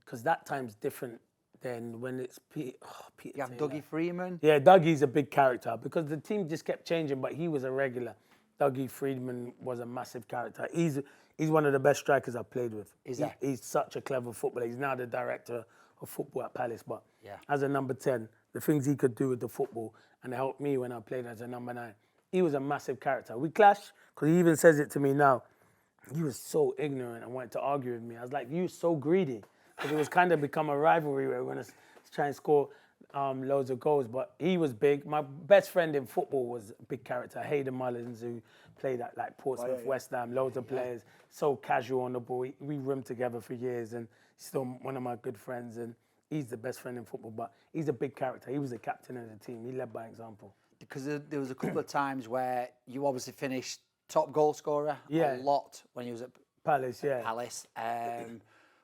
Because that time's different than when it's Peter. You have Dougie Freeman. Yeah, Dougie's a big character because the team just kept changing, but he was a regular. Dougie Freeman was a massive character. He's one of the best strikers I've played with. He's such a clever footballer. He's now the director of football at Palace. But as a number 10, the things he could do with the football and helped me when I played as a number 9. He was a massive character. We clashed because he even says it to me now. He was so ignorant and wanted to argue with me. I was like, you're so greedy. Because it was kind of become a rivalry where we're going to try and score loads of goals. But he was big. My best friend in football was a big character, Hayden Mullins, who played at like Portsmouth, West Ham, loads of players. So casual on the ball. We roomed together for years and he's still one of my good friends. And he's the best friend in football, but he's a big character. He was the captain of the team. He led by example. Because there was a couple of times where you obviously finished top goal scorer a lot when you was at Palace.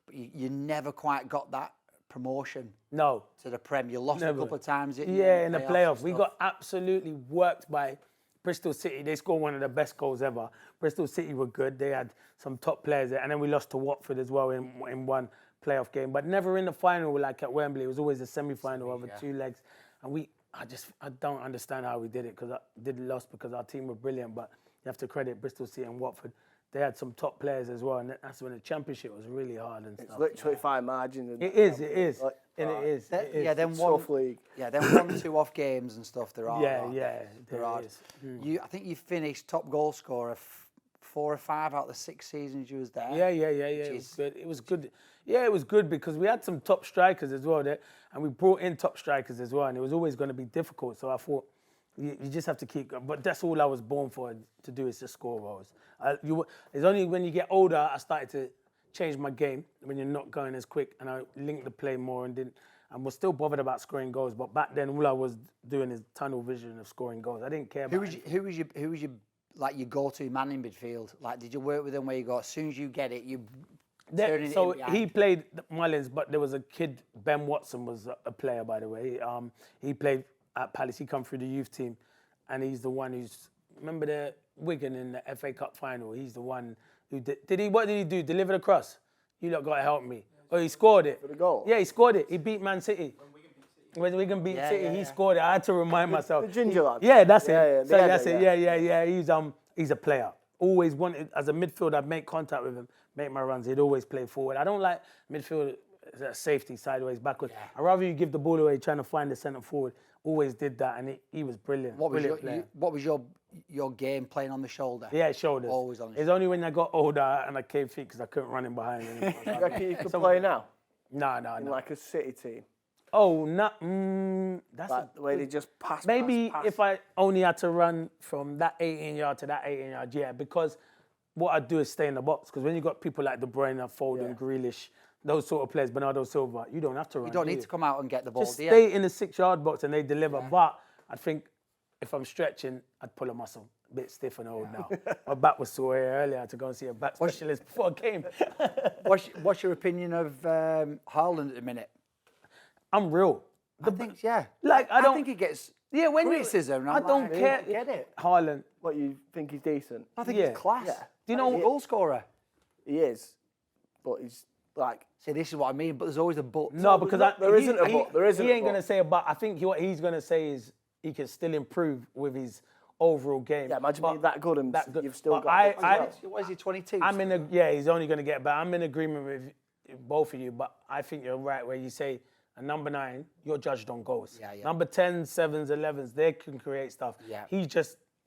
But you never quite got that promotion. No. To the Prem. You lost a couple of times. In the playoff. We got absolutely worked by Bristol City. They scored one of the best goals ever. Bristol City were good. They had some top players there. And then we lost to Watford as well in one playoff game. But never in the final like at Wembley. It was always a semi-final over 2 legs. And I don't understand how we did it because our team were brilliant. But you have to credit Bristol City and Watford. They had some top players as well, and that's when the championship was really hard and stuff. It's literally fine margins. It is. Yeah, then tough league. Yeah, then 1-2 off games and stuff. There are. There is. I think you finished top goal scorer 4 or 5 out of the 6 seasons you was there. Yeah. It was good. It was good. Yeah, it was good because we had some top strikers as well there, and we brought in top strikers as well, and it was always going to be difficult. So I thought you just have to keep going. But that's all I was born for to do is to score goals. It's only when you get older I started to change my game when you're not going as quick, and I linked the play more and was still bothered about scoring goals. But back then, all I was doing is tunnel vision of scoring goals. I didn't care about who was your like your go-to man in midfield? Like, did you work with him where you go as soon as you get it, you turn it in behind? He played Mullins, but there was a kid, Ben Watson was a player, by the way. He played at Palace. He come through the youth team, and he's the one who's remember the Wigan in the FA Cup final. He's the one who what did he do? Deliver the cross. You lot got to help me. Oh, he scored it. For the goal? Yeah, he scored it. He beat Man City. When Wigan beat City, he scored it. I had to remind myself. The ginger lad. Yeah, that's it. Yeah, so that's it. Yeah. He's a player. Always wanted, as a midfielder, I'd make contact with him, make my runs. He'd always play forward. I don't like midfield safety, sideways, backwards. Yeah. I'd rather you give the ball away trying to find the centre forward. Always did that, and he was brilliant. What was your game playing on the shoulder? Yeah, shoulders. Always on the shoulder. It's only when I got older and I came feet because I couldn't run in behind him. You reckon you could play now? No. In like a City team? Oh, no. That's like the way they just pass. Maybe if I only had to run from that 18-yard to that 18-yard, yeah, because what I'd do is stay in the box. Because when you got people like De Bruyne, Foden, Grealish, those sort of players, Bernardo Silva, you don't have to run. You don't need to come out and get the ball. Just stay in the 6-yard box and they deliver. Yeah. But I think if I'm stretching, I'd pull a muscle. A bit stiff and old now. My back was sore here earlier. I had to go and see a back specialist before I came. What's your opinion of Haaland at the minute? I'm real. I think, yeah. Like, I think he gets criticism. I don't care. I get it. Haaland. What, you think he's decent? I think he's class. Yeah. Do you know goal scorer? He is, but he's like. See, this is what I mean, but there's always a but. No, because there isn't a but. There isn't. He ain't gonna say a but. I think what he's gonna say is he can still improve with his overall game. Yeah, imagine being that good and you've still got. What is he, 22? He's only gonna get better. I'm in agreement with both of you, but I think you're right where you say a number 9, you're judged on goals. Yeah. Number 10, 7s, 11s, they can create stuff. Yeah.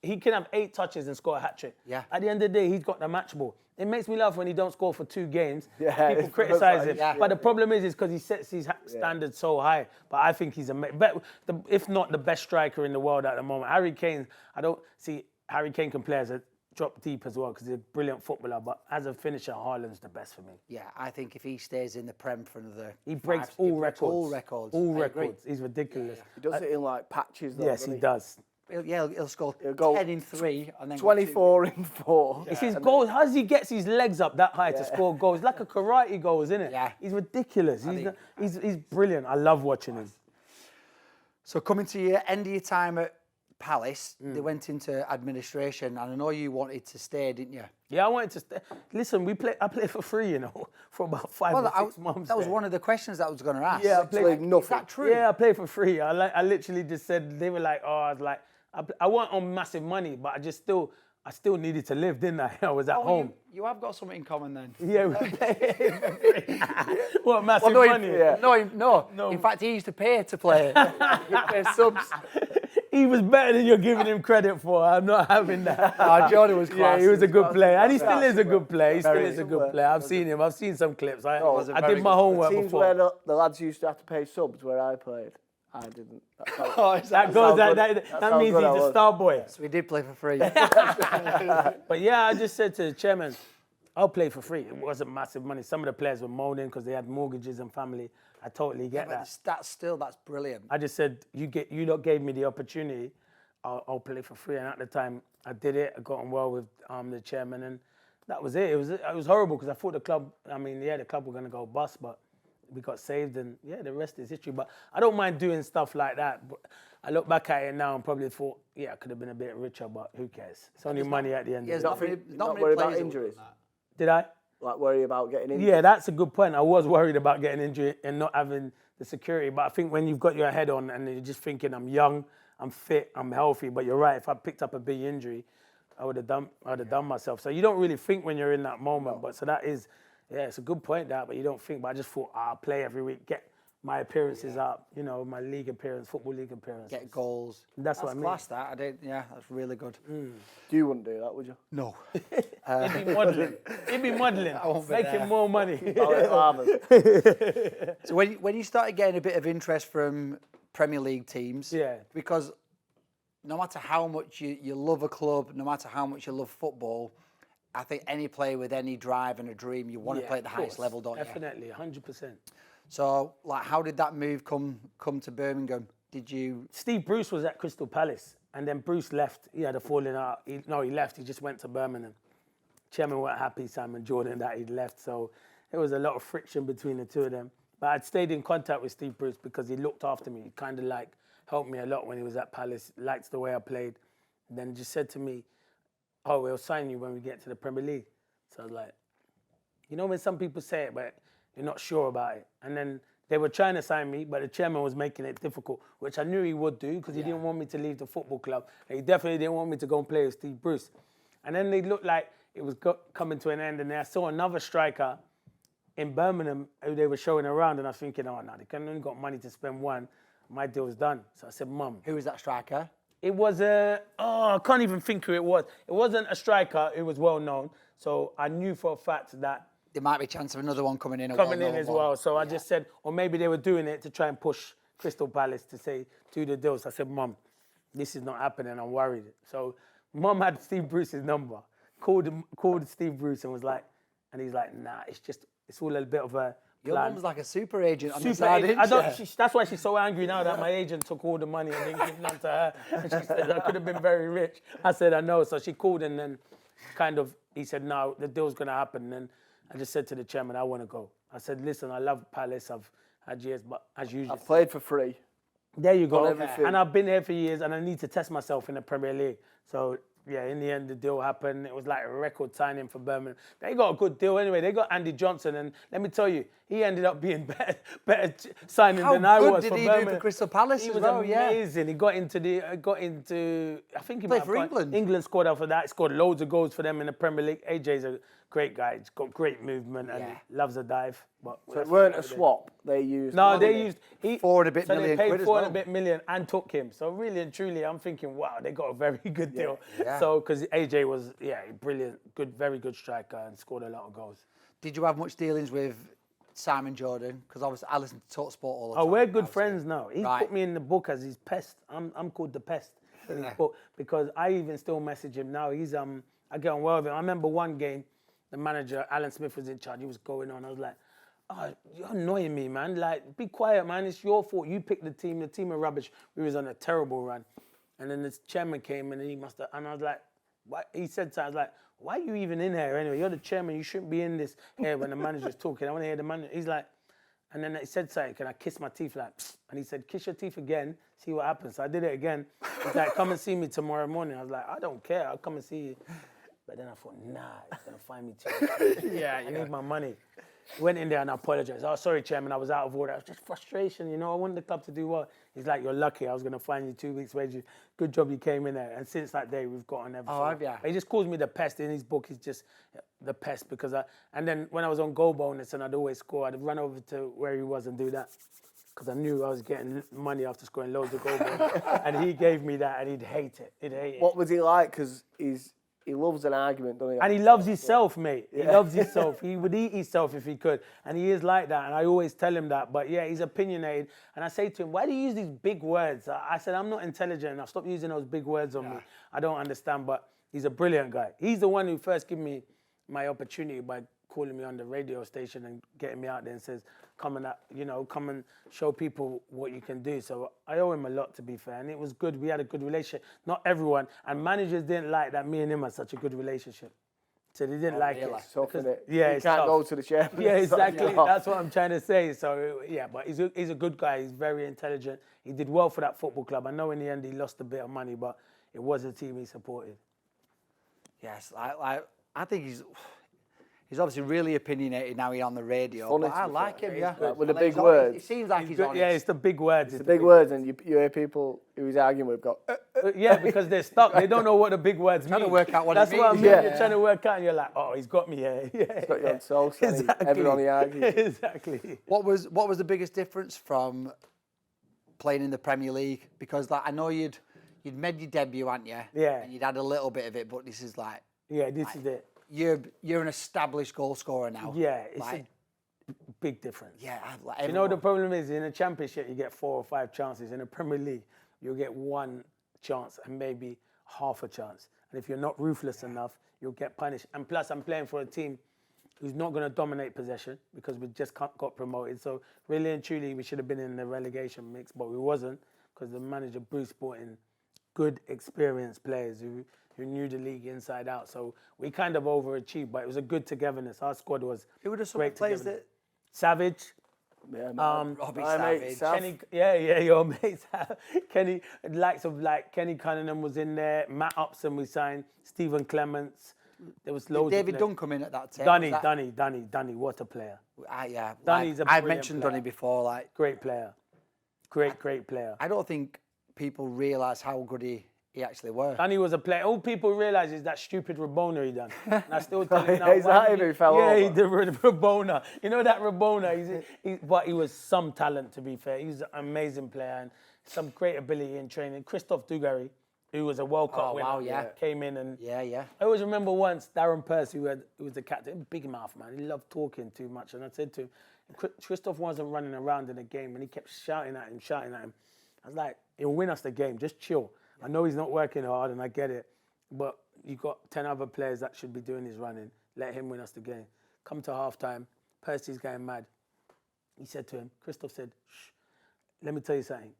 He can have 8 touches and score a hat-trick. Yeah. At the end of the day, he's got the match ball. It makes me laugh when he don't score for 2 games. Yeah, People criticise him. Yeah. But the problem is because he sets his standards so high. But I think he's if not the best striker in the world at the moment. Harry Kane can play as a drop deep as well because he's a brilliant footballer. But as a finisher, Haaland's the best for me. Yeah, I think if he stays in the Prem for another... He breaks all records. All records. He's ridiculous. He does it in like patches though. Yes, he does. He'll score go 10 in 3 and then 24 in 4. It's his goals. How does he get his legs up that high to score goals? It's like a karate goal, isn't it? Yeah. He's ridiculous. He's brilliant. I love watching him. So coming to your end of your time at Palace, they went into administration, and I know you wanted to stay, didn't you? Yeah, I wanted to stay. Listen, I played for free, for about 5 or 6 months. That was one of the questions that I was going to ask. Yeah, I played nothing. Is that true? Yeah, I played for free. I literally just said, they were like, I was like, I wasn't on massive money, but I still needed to live, didn't I? I was at home. You have got something in common then. Yeah, we played for free. What, massive money? No. In fact, he used to pay to play. He paid subs. He was better than you're giving him credit for. I'm not having that. Jordan was class. Yeah, he was a good player. And he still is a good player. I've seen him. I've seen some clips. I did my homework teams before. where the lads used to have to pay subs where I played. I didn't. That means he's a star boy. So we did play for free. But yeah, I just said to the chairman, I'll play for free. It wasn't massive money. Some of the players were moaning because they had mortgages and family. I totally get that. That's brilliant. I just said, you lot gave me the opportunity, I'll play for free. And at the time, I did it. I got on well with the chairman, and that was it. It was horrible because I thought the club were going to go bust, but we got saved, and the rest is history. But I don't mind doing stuff like that. But I look back at it now and probably thought, I could have been a bit richer, but who cares? It's only money at the end of the day. Not worried about injuries. Did I? Like worry about getting injured? Yeah, that's a good point. I was worried about getting injured and not having the security. But I think when you've got your head on and you're just thinking, I'm young, I'm fit, I'm healthy. But you're right, if I picked up a big injury, I would have done myself. So you don't really think when you're in that moment. No. But so that is, it's a good point, that. But you don't think. But I just thought, I'll play every week, get my appearances up, my league appearance, football league appearance. Get goals. That's what I mean. Class, that. That's really good. You wouldn't do that, would you? No. He'd be modelling. Making more money. So when you started getting a bit of interest from Premier League teams, because no matter how much you love a club, no matter how much you love football, I think any player with any drive and a dream, you want to play at the highest level, don't you? Definitely, 100%. So, how did that move come to Birmingham? Did you... Steve Bruce was at Crystal Palace, and then Bruce left. He had a falling out. He left. He just went to Birmingham. Chairman weren't happy, Simon Jordan, that he'd left. So there was a lot of friction between the two of them. But I'd stayed in contact with Steve Bruce because he looked after me. He kind of helped me a lot when he was at Palace. Liked the way I played. And then just said to me, we'll sign you when we get to the Premier League. So I was like, when some people say it, but you're not sure about it. And then they were trying to sign me, but the chairman was making it difficult, which I knew he would do because he didn't want me to leave the football club. And he definitely didn't want me to go and play with Steve Bruce. And then they looked like it was coming to an end, and then I saw another striker in Birmingham who they were showing around, and I was thinking, they only got money to spend one. My deal's done. So I said, Mum. Who was that striker? It was I can't even think who it was. It wasn't a striker. It was well known. So I knew for a fact that there might be a chance of another one coming in. As well. So I just said, or maybe they were doing it to try and push Crystal Palace to say, do the deal. So I said, Mum, this is not happening. I'm worried. So Mum had Steve Bruce's number, called Steve Bruce and was like, and he's like, nah, it's all a bit of a Your plan. mum's like a super agent on the side, that's why she's so angry now that my agent took all the money and didn't give none to her. And she said, I could have been very rich. I said, I know. So she called and then he said, no, the deal's going to happen. And then I just said to the chairman, I want to go. I said, listen, I love Palace. I've had years, but as usual. I've played for free. There you go. And I've been here for years and I need to test myself in the Premier League. So yeah, in the end, the deal happened. It was like a record signing for Birmingham. They got a good deal anyway. They got Andy Johnson, and let me tell you, he ended up being better signing than I was for Birmingham. How good did he do for Crystal Palace He as was well? amazing. He got into I think he Played might for have England. England scored out for that. He scored loads of goals for them in the Premier League. AJ's a great guy. He's got great movement and he loves a dive. But So it weren't a swap. They used. No, they used $4 and a bit so million they paid quid as $4 well. and a bit million and took him. So really and truly, I'm thinking, wow, they got a very good deal. Yeah. So because AJ was brilliant, very good striker and scored a lot of goals. Did you have much dealings with Simon Jordan? Because obviously I listen to TalkSport all the time. Oh, we're good friends now. He's Right. put me in the book as his pest. I'm called the pest in his book because I even still message him now. He's I get on well with him. I remember one game, the manager Alan Smith was in charge. He was going on. I was like, oh, you're annoying me, man. Like, be quiet, man. It's your fault. You picked the team. The team are rubbish. We was on a terrible run, and then this chairman came and and I was like, what? He said to, I was like, why are you even in here anyway? You're the chairman. You shouldn't be in this here when the manager's talking. I want to hear the manager. He's like, and then he said something, can I kiss my teeth? Like, psst. And he said, kiss your teeth again, see what happens. So I did it again. He's like, come and see me tomorrow morning. I was like, I don't care. I'll come and see you. But then I thought, nah, he's going to find me too. I need my money. Went in there and I apologized. Oh, sorry, chairman, I was out of order. It was just frustration, you know. I wanted the club to do well. He's like, you're lucky. I was going to find you 2 weeks' wages. Good job you came in there. And since that day, we've got on everything. Oh, have you? He just calls me the pest. In his book, he's just the pest because and then when I was on goal bonus and I'd always score, I'd run over to where he was and do that because I knew I was getting money after scoring loads of goal bonus. And he gave me that and he'd hate it. He'd hate it. What was he like? Because he loves an argument, doesn't he? And he loves himself, mate. He loves himself. He would eat himself if he could. And he is like that. And I always tell him that. But yeah, he's opinionated. And I say to him, why do you use these big words? I said, I'm not intelligent enough. Stop using those big words on me. I don't understand. But he's a brilliant guy. He's the one who first gave me my opportunity by calling me on the radio station and getting me out there and says, come and show people what you can do. So I owe him a lot, to be fair. And it was good. We had a good relationship. Not everyone. And managers didn't like that me and him had such a good relationship. So they didn't like it. It's tough, isn't it? Yeah, you it's can't tough. go to the chairman. Yeah, exactly. That's what I'm trying to say. So, yeah, but he's a good guy. He's very intelligent. He did well for that football club. I know in the end he lost a bit of money, but it was a team he supported. Yes, I think he's obviously really opinionated now. He's on the radio. But I like him, yeah. With the big words. It seems like he's honest. Yeah, it's the big words. It's the big words, and you hear people who he's arguing with go, Yeah, because they're stuck. They don't know what the big words mean. Trying to work out what That's it what I means. mean. Yeah. You're trying to work out, and you're like, oh, he's got me here. Yeah, he's got you on soul, so exactly. everyone he argues. Exactly. What was the biggest difference from playing in the Premier League? Because like, I know you'd made your debut, hadn't you? Yeah. And you'd had a little bit of it, but this is like... Yeah, this is it. You're an established goal scorer now. Yeah, it's like, a big difference. Yeah. You know, the problem is in a championship, you get 4 or 5 chances. In a Premier League, you'll get 1 chance and maybe half a chance. And if you're not ruthless enough, you'll get punished. And plus, I'm playing for a team who's not going to dominate possession because we just got promoted. So really and truly, we should have been in the relegation mix, but we wasn't because the manager, Bruce, brought in good, experienced players who knew the league inside out. So we kind of overachieved, but it was a good togetherness. Our squad was Who were the some great players togetherness. that... Savage. Yeah, Robbie Savage. Kenny, your mate. Kenny, likes of like Kenny Cunningham was in there. Matt Upson we signed. Stephen Clements. There was loads. Did David of Dunn come in at that time? Dunny, what a player. Yeah. Dunny's a I've brilliant mentioned player. Dunny before. Like, Great player. Great player. I don't think people realise how good he actually were. Dunny was a player. All people realise is that stupid Rabona he done. And I still tell him now. Is that him who fell over? Yeah, he did Rabona. You know that Rabona? But he was some talent, to be fair. He was an amazing player and some great ability in training. Christophe Dugarry, who was a World Cup winner, came in and... Yeah. I always remember once Darren Pearce, who was the captain, big mouth, man. He loved talking too much. And I said to him, Christophe wasn't running around in the game and he kept shouting at him. I was like, he'll win us the game, just chill. I know he's not working hard and I get it, but you've got 10 other players that should be doing his running. Let him win us the game. Come to halftime, Percy's going mad. He said to him, Christophe said, shh, let me tell you something.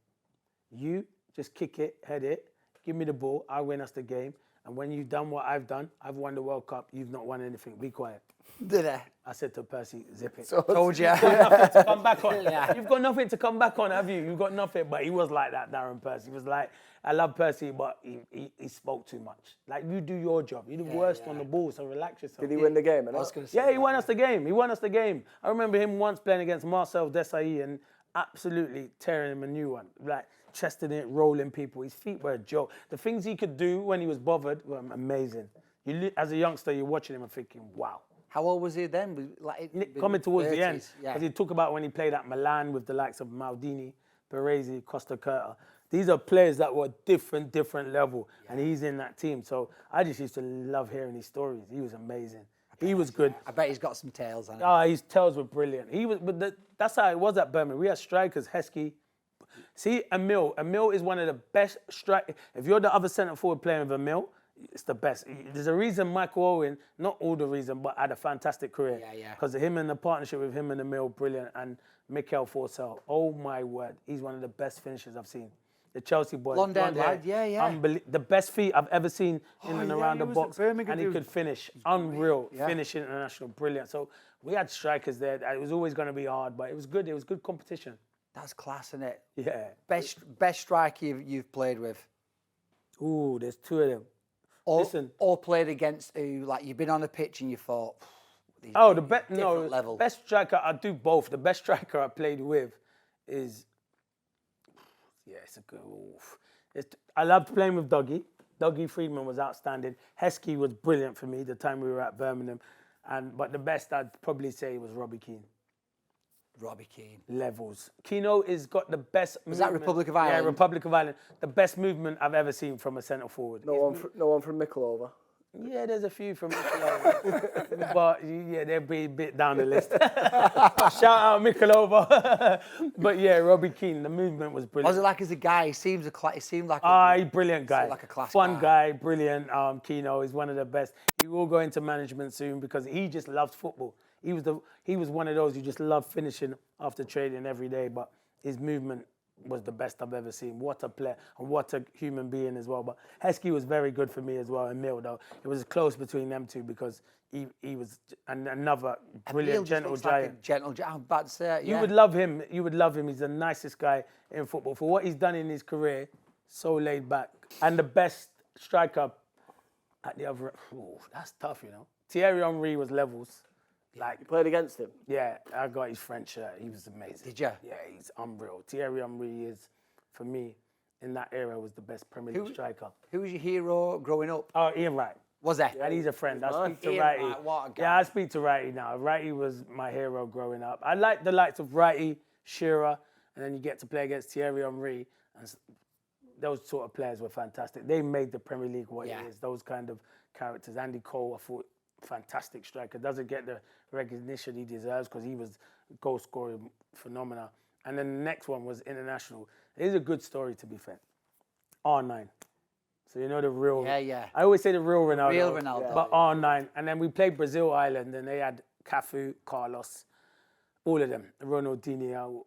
You just kick it, head it, give me the ball, I'll win us the game. And when you've done what I've done, I've won the World Cup, you've not won anything, be quiet. Did I? I said to Percy, zip it. Told you. You've got nothing to come back on. Yeah. You've got nothing to come back on, have you? You've got nothing. But he was like that, Darren Percy. He was like, I love Percy, but he spoke too much. Like, you do your job. You're the worst on the ball, so relax yourself. Did he win the game? I was going to say. Yeah, he won us the game. He won us the game. I remember him once playing against Marcel Desailly and absolutely tearing him a new one. Like, chesting it, rolling people. His feet were a joke. The things he could do when he was bothered were amazing. As a youngster, you're watching him and thinking, wow. How old was he then? Like, Coming towards 30s, the end. yeah. Because he talk about when he played at Milan with the likes of Maldini, Baresi, Costa Curta. These are players that were different level, and he's in that team. So I just used to love hearing his stories. He was amazing. He was good. I bet he's got some tails on him. Oh, his tails were brilliant. That's how it was at Birmingham. We had strikers, Heskey. See, Emil is one of the best strikers. If you're the other centre forward playing with Emil, it's the best. There's a reason Michael Owen, not all the reason, but had a fantastic career. Yeah. Because him and the partnership with him and Emil, brilliant. And Mikel Forsell, oh my word, he's one of the best finishers I've seen. The Chelsea boy. Blonde lad, yeah. The best feet I've ever seen in and around the box. Birmingham and he dude. could finish. Unreal. Yeah. Finish international. Brilliant. So we had strikers there. It was always going to be hard, but it was good. It was good competition. That's class, isn't it? Yeah. Best striker you've played with? Ooh, there's two of them. Or played against who, like, you've been on the pitch and you thought, best striker, I do both. The best striker I played with is, it's a good, I loved playing with Dougie. Dougie Friedman was outstanding. Heskey was brilliant for me the time we were at Birmingham. But the best I'd probably say was Robbie Keane. Robbie Keane. Levels. Keno has got the best Was that Republic of Ireland? Yeah, Republic of Ireland. The best movement I've ever seen from a centre forward. No one from Mickleover. Yeah, there's a few from Mickleover. But yeah, they'll be a bit down the list. Shout out Mickleover. But yeah, Robbie Keane, the movement was brilliant. Was it like as a guy? He seemed like a brilliant guy. like a class Fun guy, brilliant. Keno is one of the best. He will go into management soon because he just loves football. He was one of those who just loved finishing after training every day, but his movement was the best I've ever seen. What a player and what a human being as well. But Heskey was very good for me as well, and Emil, though. It was close between them two because he was another brilliant gentle giant. Like gentle giant. I'm about to say, yeah. You would love him. You would love him. He's the nicest guy in football. For what he's done in his career, so laid back. And the best striker at the other... that's tough, you know. Thierry Henry was levels. You played against him? Yeah, I got his French shirt. He was amazing. Did you? Yeah, he's unreal. Thierry Henry is, for me, in that era, was the best Premier League striker. Who was your hero growing up? Oh, Ian Wright. Was that? And he's a friend. I speak to Ian Wrighty. Wright, what a guy. Yeah, I speak to Wrighty now. Wrighty was my hero growing up. I like the likes of Wrighty, Shearer, and then you get to play against Thierry Henry. And those sort of players were fantastic. They made the Premier League what it is. Those kind of characters. Andy Cole, I thought, fantastic striker. Doesn't get the recognition he deserves because he was goal scoring phenomena. And then the next one was international. It is a good story, to be fair. R9. So you know the real... Yeah. I always say the real Ronaldo. Real Ronaldo. But R9. And then we played Brazil Island and they had Cafu, Carlos, all of them. Ronaldinho,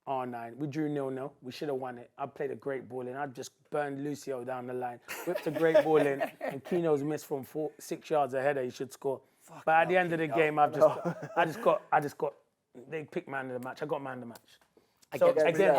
R9. We drew 0-0. We should have won it. I played a great ball in. I just burned Lucio down the line. Whipped a great ball in. And Keno's missed from 6 yards ahead. He should score. But at the end of the game, I just got. They picked man of the match. I got man of the match. So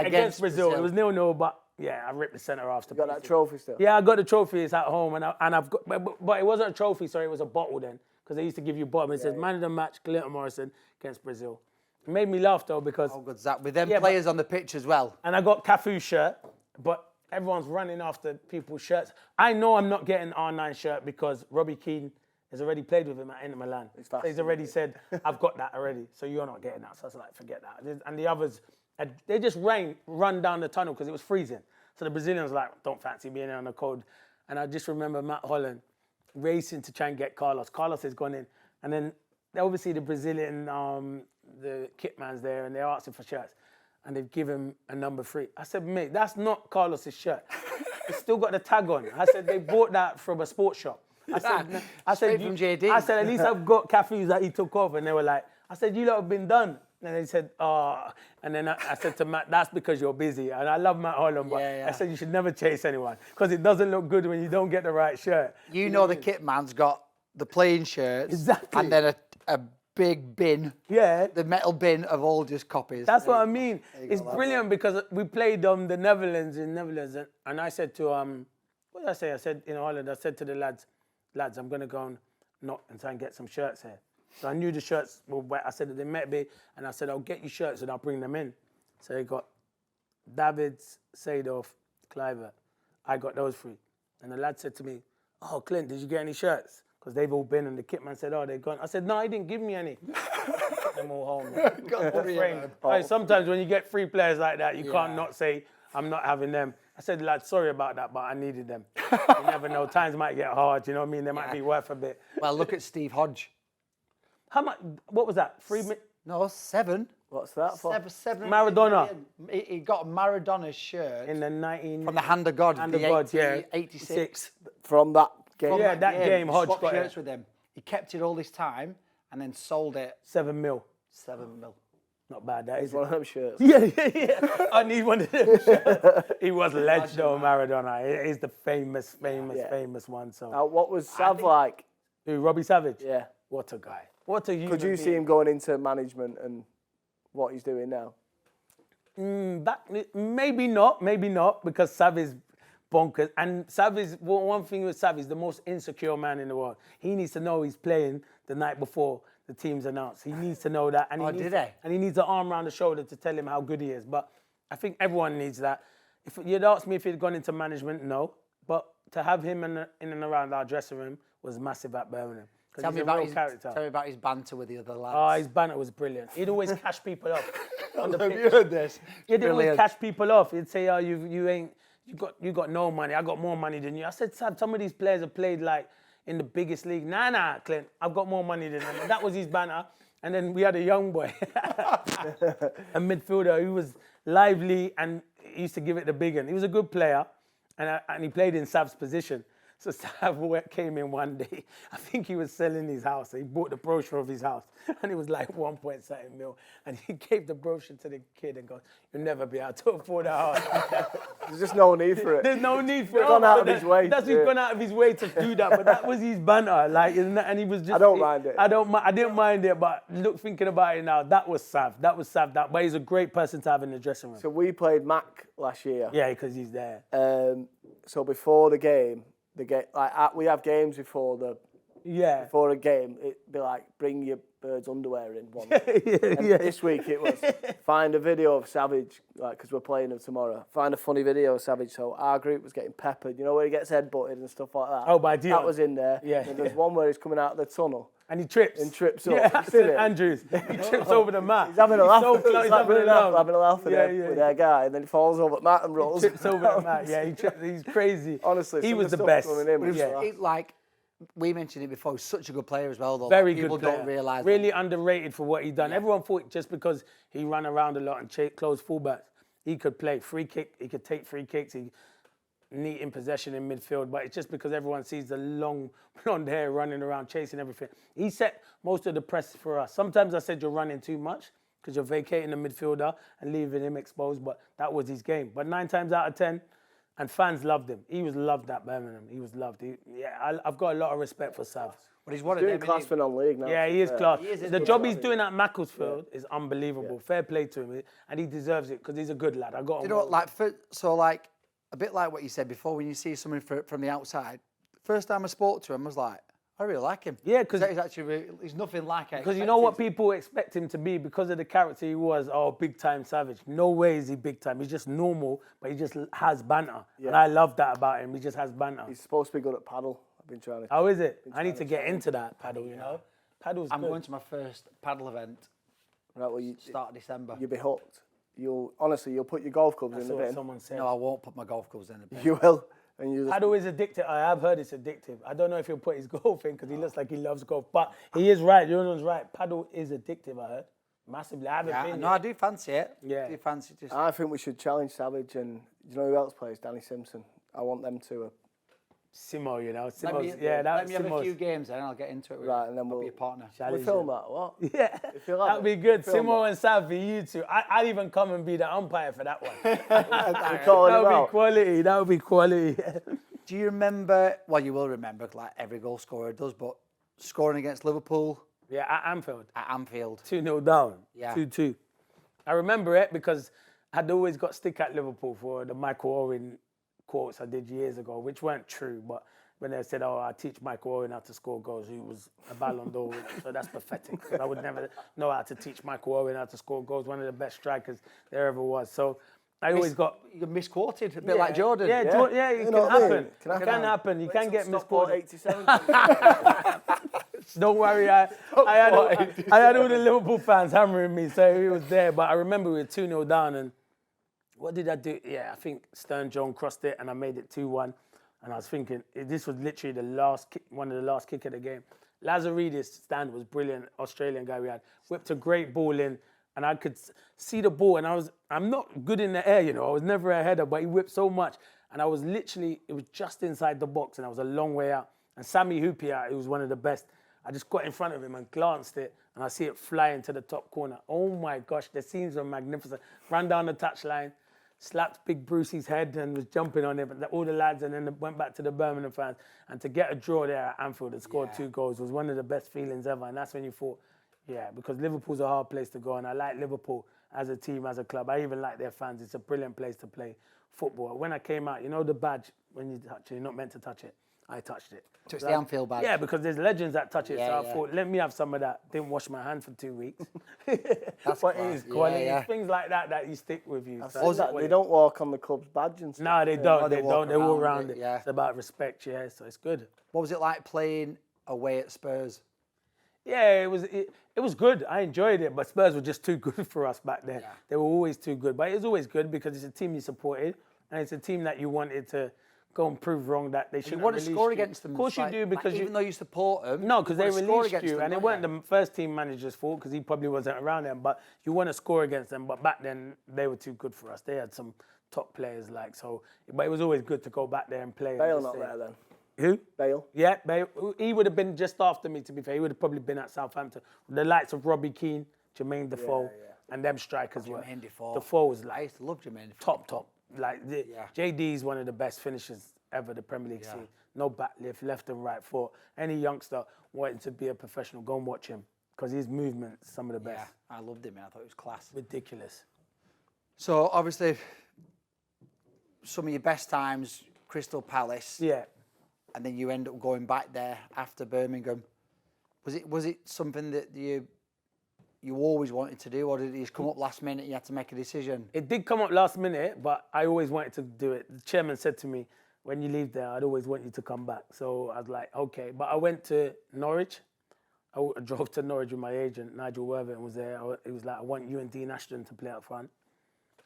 against Brazil, it was 0-0. But yeah, I ripped the centre half. You got that trophy still? Yeah, I got the trophy. It's at home, and I've got. But it wasn't a trophy. Sorry, it was a bottle then, because they used to give you a bottle. It says man of the match, Clinton Morrison against Brazil. It made me laugh though because. How good's that? With them players on the pitch as well. And I got Cafu's shirt, but everyone's running after people's shirts. I know I'm not getting R9 shirt because Robbie Keane has already played with him at Inter Milan. He's already said, I've got that already, so you're not getting that. So I was like, forget that. And the others, they just run down the tunnel because it was freezing. So the Brazilians were like, don't fancy being on the cold. And I just remember Matt Holland racing to try and get Carlos. Carlos has gone in. And then obviously the Brazilian, the kit man's there and they're asking for shirts. And they've given him a number 3. I said, mate, that's not Carlos's shirt. It's still got the tag on. I said, they bought that from a sports shop. I said, from JD. I said, at least I've got Cafu's that he took off. And they were like, I said, you lot have been done. And they said, oh. And then I said to Matt, that's because you're busy. And I love Matt Holland, but I said, you should never chase anyone because it doesn't look good when you don't get the right shirt. You know the kit man's got the plain shirts Exactly. and then a big bin. Yeah. The metal bin of all just copies. That's what I mean. It's brilliant because we played the Netherlands in Netherlands, and I said to what did I say? I said in Holland, I said to the lads, I'm gonna go and knock and try and get some shirts here. So I knew the shirts were wet. I said they met me, and I said I'll get you shirts and I'll bring them in. So they got Davids, Seedorf, Kluivert. I got those 3, and the lad said to me, "Oh, Clint, did you get any shirts?" Because they've all been, and the kit man said, "Oh, they're gone." I said, "No, he didn't give me any." Put them all home. Hey, sometimes when you get 3 players like that, you can't not say, "I'm not having them." I said, "Lad, sorry about that, but I needed them." You never know. Times might get hard. You know what I mean? They might be worth a bit. Well, look at Steve Hodge. How much? What was that? 3 minutes? No, 7. What's that for? Seven Maradona. He got Maradona's shirt In the 19... from the Hand of God. Hand of God, yeah. 86. From that game. Yeah, that game, Hodge Swapped got shirts it. with him. He kept it all this time and then sold it 7 mil. 7 mil. Not bad, that is It's one of them shirts. Yeah. I need one of them shirts. He was legend, though, Maradona. It is the famous one. So. What was Sav like? Who, Robbie Savage? Yeah. What a guy. What a human Could you see him going into management and what he's doing now? Maybe not, because Sav is bonkers. And Sav is, one thing with Sav, is the most insecure man in the world. He needs to know he's playing the night before the team's announced. He needs to know that. And he needs an arm around the shoulder to tell him how good he is. But I think everyone needs that. If you'd asked me if he'd gone into management, no. But to have him in and around our dressing room was massive at Birmingham. Tell me about his banter with the other lads. Oh, his banter was brilliant. He'd always cash people off. Have you heard this? He'd always cash people off. He'd say, "Oh, you got no money. I got more money than you." I said, "Sam, some of these players have played like in the biggest league." Nah, Clint, I've got more money than them. And that was his banter. And then we had a young boy, a midfielder who was lively and he used to give it the big one. He was a good player, and he played in Sav's position. So Sav came in one day. I think he was selling his house. He bought the brochure of his house, and it was like 1.7 mil. And he gave the brochure to the kid and goes, "You'll never be able to afford a house." There's just no need for it. There's no need for it. He's gone out of his way. He's gone out of his way to do that. But that was his banter. Like, and he was just. I don't mind it. I didn't mind it. But look, thinking about it now, that was Sav. But he's a great person to have in the dressing room. So we played Mac last year. Yeah, because he's there. So before the game, we have games before a game. It'd be like, bring your bird's underwear in. This week it was find a video of Savage, like, because we're playing them tomorrow. Find a funny video of Savage. So our group was getting peppered. You know where he gets headbutted and stuff like that. Oh, by Dion. That was in there. Yeah. And there's one where he's coming out of the tunnel. And he trips. Up. Yeah, St. Andrews. He trips over the mat. He's having a laugh. He's having a laugh with their guy, and then he falls over the mat and rolls. Trips over the mat. Yeah, he trips. He's crazy. Honestly, he was the best. Like we mentioned it before, he's such a good player as well, though. Very good People player. don't realise. Really underrated for what he done. Yeah. Everyone thought just because he ran around a lot and closed fullbacks, he could play free kick. He could take free kicks. He neat in possession in midfield, but it's just because everyone sees the long blonde hair running around chasing everything. He set most of the press for us. Sometimes I said you're running too much because you're vacating the midfielder and leaving him exposed, but that was his game. But 9 times out of 10, and fans loved him. He was loved at Birmingham. He was loved. I've got a lot of respect for Sav. But he's one of doing them. class for non-league now. Yeah, he is class. The job he's doing at Macclesfield is unbelievable. Yeah. Fair play to him, and he deserves it because he's a good lad. I got. You know, a bit like what you said before, when you see someone from the outside, first time I spoke to him, I was like, I really like him. Yeah, because he's nothing like it. Because you know what people expect him to be because of the character he was. Oh, big time Savage. No way is he big time. He's just normal, but he just has banter, and I love that about him. He just has banter. He's supposed to be good at paddle. I've been trying to. How is it? I need to get into that paddle. You know, paddle's I'm good. going to my first paddle event. Right, well, start of December. You'll be hooked. You'll put your golf clubs in the bin. Someone said. No, I won't put my golf clubs in the bin. You will. And paddle is addictive. I have heard it's addictive. I don't know if he'll put his golf in because he looks like he loves golf. But he is right. Jonathan's right. Paddle is addictive, I heard. Massively. I haven't been. No, I do fancy it. Yeah. I do fancy just. I think we should challenge Savage and you know who else plays? Danny Simpson. I want them to. Simo, you know. Let me have a few games then I'll get into it. Right, and then we'll be a partner. We film that, what? Yeah, that'd be good. Simo and Sav for you two. I'd even come and be the umpire for that one. That would be quality. Do you remember, well, you will remember, like every goal scorer does, but scoring against Liverpool Yeah, at Anfield. At Anfield. 2-0 down. Yeah. 2-2. I remember it because I'd always got stick at Liverpool for the Michael Owen quotes I did years ago, which weren't true, but when they said, oh, I teach Michael Owen how to score goals, he was a Ballon d'Or winner. So that's pathetic, because I would never know how to teach Michael Owen how to score goals, one of the best strikers there ever was. So I always got... You misquoted, a bit like Jordan. Yeah, yeah, it can happen. It can happen. You can get misquoted. 87. Don't worry, I had all the Liverpool fans hammering me, so he was there. But I remember we were 2-0 down, and what did I do? Yeah, I think Stern John crossed it, and I made it 2-1. And I was thinking, this was literally one of the last kick of the game. Lazaridis' stand was brilliant, Australian guy we had. Whipped a great ball in, and I could see the ball, and I'm not good in the air, you know. I was never a header, but he whipped so much. And I was literally, it was just inside the box, and I was a long way out. And Sami Hyypiä, who was one of the best, I just got in front of him and glanced it, and I see it fly into the top corner. Oh my gosh, the scenes were magnificent. Ran down the touchline, slapped Big Brucey's head and was jumping on it, but all the lads, and then went back to the Birmingham fans. And to get a draw there at Anfield and score 2 goals was one of the best feelings ever. And that's when you thought, yeah, because Liverpool's a hard place to go, and I like Liverpool as a team, as a club. I even like their fans. It's a brilliant place to play football. When I came out, you know the badge, when you touch it, you're not meant to touch it. I touched it. Touched the Anfield badge. Yeah, because there's legends that touch it. So I thought, let me have some of that. Didn't wash my hands for 2 weeks. That's what it is. Quality. Yeah. Things like that you stick with you. So they don't walk on the club's badge and stuff. No, they don't. They don't. They walk around it. Yeah. It's about respect, yeah. So it's good. What was it like playing away at Spurs? Yeah, it was good. I enjoyed it, but Spurs were just too good for us back then. Yeah. They were always too good. But it was always good because it's a team you supported, and it's a team that you wanted to go and prove wrong that they shouldn't have released you. You want to score against them. Of course you do, because even though you support them. No, because they released you, and it weren't the first team manager's fault, because he probably wasn't around them, but you want to score against them. But back then, they were too good for us. They had some top players, but it was always good to go back there and play. Bale not there then? Who? Bale. Yeah, Bale. He would have been just after me, to be fair. He would have probably been at Southampton. The likes of Robbie Keane, Jermaine Defoe, and them strikers were. Jermaine Defoe. Defoe was I used to love Jermaine Defoe. Top. JD is one of the best finishers ever the Premier League seen. No backlift, left and right foot. Any youngster wanting to be a professional, go and watch him, because his movement's some of the best. Yeah, I loved him, man. I thought it was class. Ridiculous. So obviously, some of your best times, Crystal Palace. Yeah. And then you end up going back there after Birmingham. Was it something that you always wanted to do, or did it just come up last minute and you had to make a decision? It did come up last minute, but I always wanted to do it. The chairman said to me, when you leave there, I'd always want you to come back. So I was like, okay. But I went to Norwich. I drove to Norwich with my agent, Nigel Worthington was there. It was like, I want you and Dean Ashton to play up front.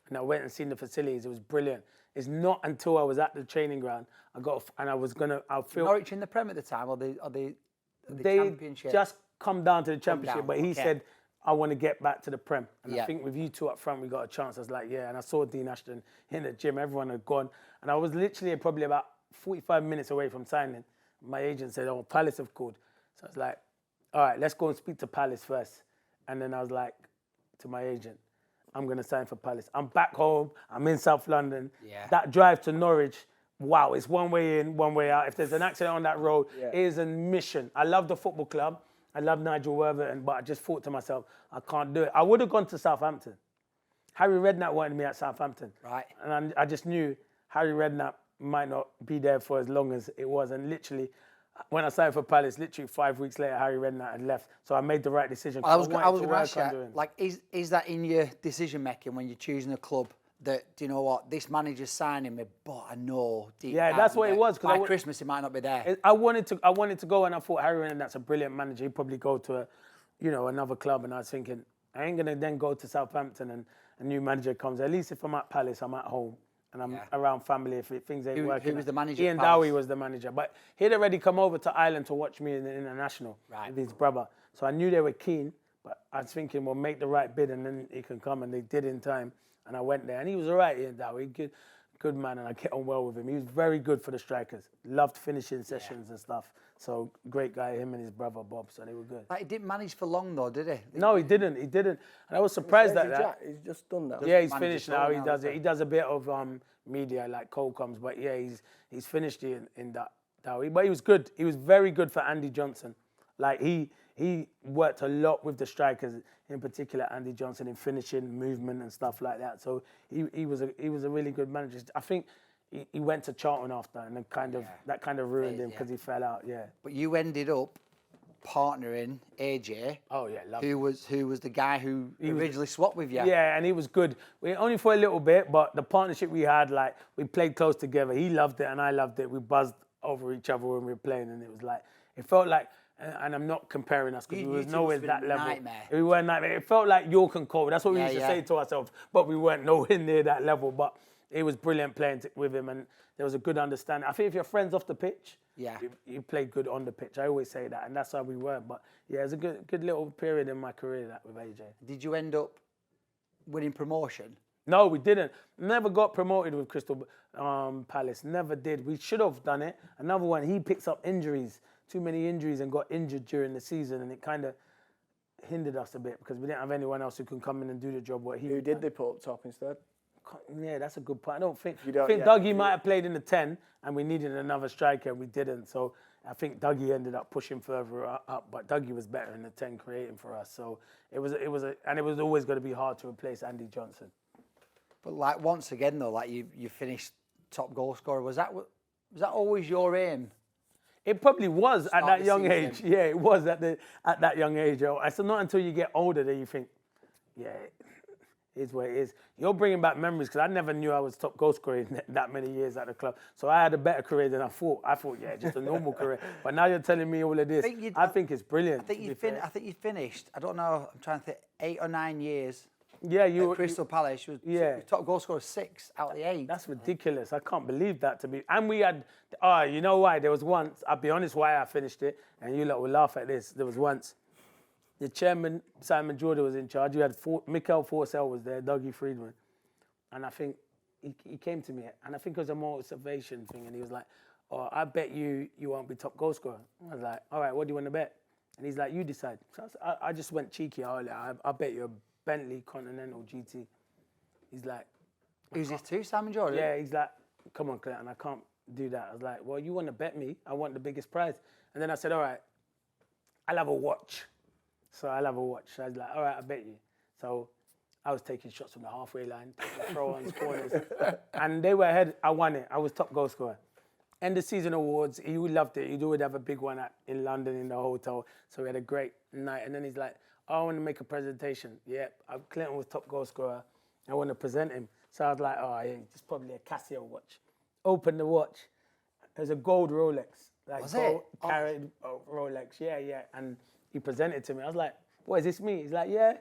And I went and seen the facilities. It was brilliant. It's not until I was at the training ground, I feel... Norwich in the Prem at the time, or the Championship? They just come down to the Championship, but he said, I want to get back to the Prem. And I think with you two up front, we got a chance. I was like, yeah. And I saw Dean Ashton in the gym. Everyone had gone. And I was literally probably about 45 minutes away from signing. My agent said, oh, Palace have called. So I was like, all right, let's go and speak to Palace first. And then I was like, to my agent, I'm going to sign for Palace. I'm back home. I'm in South London. Yeah. That drive to Norwich, wow, it's one way in, one way out. If there's an accident on that road, it is a mission. I love the football club. I love Nigel Worthington, but I just thought to myself, I can't do it. I would have gone to Southampton. Harry Redknapp wanted me at Southampton. Right. And I just knew Harry Redknapp might not be there for as long as it was. And literally, when I signed for Palace, literally 5 weeks later, Harry Redknapp had left. So I made the right decision. I was going to ask you, like, is that in your decision making when you're choosing a club? That, do you know what, this manager's signing me, but I know deep down that's what it was. By Christmas, he might not be there. I wanted to go, and I thought Harry Redknapp's a brilliant manager. He'd probably go to another club, and I was thinking, I ain't going to then go to Southampton and a new manager comes. At least if I'm at Palace, I'm at home. And I'm around family if things ain't working. Who was the manager? Ian Dowie was the manager. But he'd already come over to Ireland to watch me in the international with his brother. So I knew they were keen, but I was thinking, well, make the right bid and then he can come. And they did in time. And I went there. And he was all right, Ian Dowie. Good man. And I get on well with him. He was very good for the strikers. Loved finishing sessions and stuff. So great guy, him and his brother Bob. So they were good. Like, he didn't manage for long though, did he? No, he didn't. And I was surprised at that. He's just done that. Yeah, he's finished now. He does it. He does a bit of media like Cole comes, but yeah, he's finished in that Dowie. But he was good. He was very good for Andy Johnson. Like he worked a lot with the strikers, in particular Andy Johnson, in finishing, movement and stuff like that. So he was a really good manager. I think he went to Charlton after, and that kind of ruined him because he fell out. Yeah. But you ended up partnering AJ. Oh yeah, who was the guy who originally swapped with you. Yeah, and he was good. We only for a little bit, but the partnership we had, like we played close together. He loved it and I loved it. We buzzed over each other when we were playing, and it felt like. And I'm not comparing us because we was nowhere that level. Nightmare. We weren't nightmare. It felt like York and Cole. That's what we used to say to ourselves. But we weren't nowhere near that level. But it was brilliant playing with him, and there was a good understanding. I think if you're friends off the pitch, you play good on the pitch. I always say that, and that's how we were. But yeah, it was a good little period in my career that with AJ. Did you end up winning promotion? No, we didn't. Never got promoted with Crystal Palace. Never did. We should have done it. Another one, he picks up injuries. Too many injuries and got injured during the season, and it kind of hindered us a bit because we didn't have anyone else who can come in and do the job what he. Who did they put up top instead? Yeah, that's a good point. I think Dougie might have played in the 10, and we needed another striker, and we didn't. So I think Dougie ended up pushing further up, but Dougie was better in the 10, creating for us. So it was always going to be hard to replace Andy Johnson. But like once again though, like you finished top goal scorer. Was that always your aim? It probably was at that young age. Yeah, it was at that young age. It's not until you get older that you think, yeah, it is what it is. You're bringing back memories because I never knew I was top goal scorer in that many years at the club. So I had a better career than I thought. I thought, yeah, just a normal career. But now you're telling me all of this. I think it's brilliant. I think you finished. I don't know. I'm trying to think. 8 or 9 years. Yeah, you at Crystal Palace. You was top goal scorer 6 out of the 8. That's ridiculous. I can't believe that to be. And we had. You know why? There was once. I'll be honest why I finished it, and you lot will laugh at this. There was once. The chairman Simon Jordan was in charge. You had Mikel Forsell was there, Dougie Friedman, and I think he came to me, and I think it was a motivation thing, and he was like, "Oh, I bet you won't be top goal scorer." I was like, "All right, what do you want to bet?" And he's like, "You decide." So I just went cheeky. I bet you a Bentley Continental GT. He's like, "Who's this to? Simon Jordan?" Yeah, he's like, "Come on, Clinton, I can't do that." I was like, "Well, you want to bet me? I want the biggest prize." And then I said, "All right, I'll have a watch." So I'll have a watch. So I was like, "All right, I bet you." So I was taking shots from the halfway line, throw-ons, corners, and they were ahead. I won it. I was top goal scorer. End of season awards. He loved it. He'd always have a big one in London in the hotel. So we had a great night. And then he's like, "Oh, I want to make a presentation." Yeah, Clinton was top goal scorer. I want to present him. So I was like, "Oh, yeah, just probably a Casio watch." Open the watch. There's a gold Rolex. Like was gold, it? Carried Rolex. Yeah. And he presented to me. I was like, "What, is this me?" He's like, "Yeah."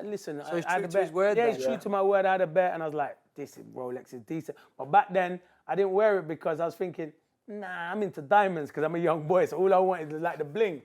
Listen, so he's I had true a to bet. his word. Yeah, he's true to my word. I had a bet, and I was like, "This Rolex is decent." But back then, I didn't wear it because I was thinking, nah, I'm into diamonds because I'm a young boy, so all I wanted was like the bling.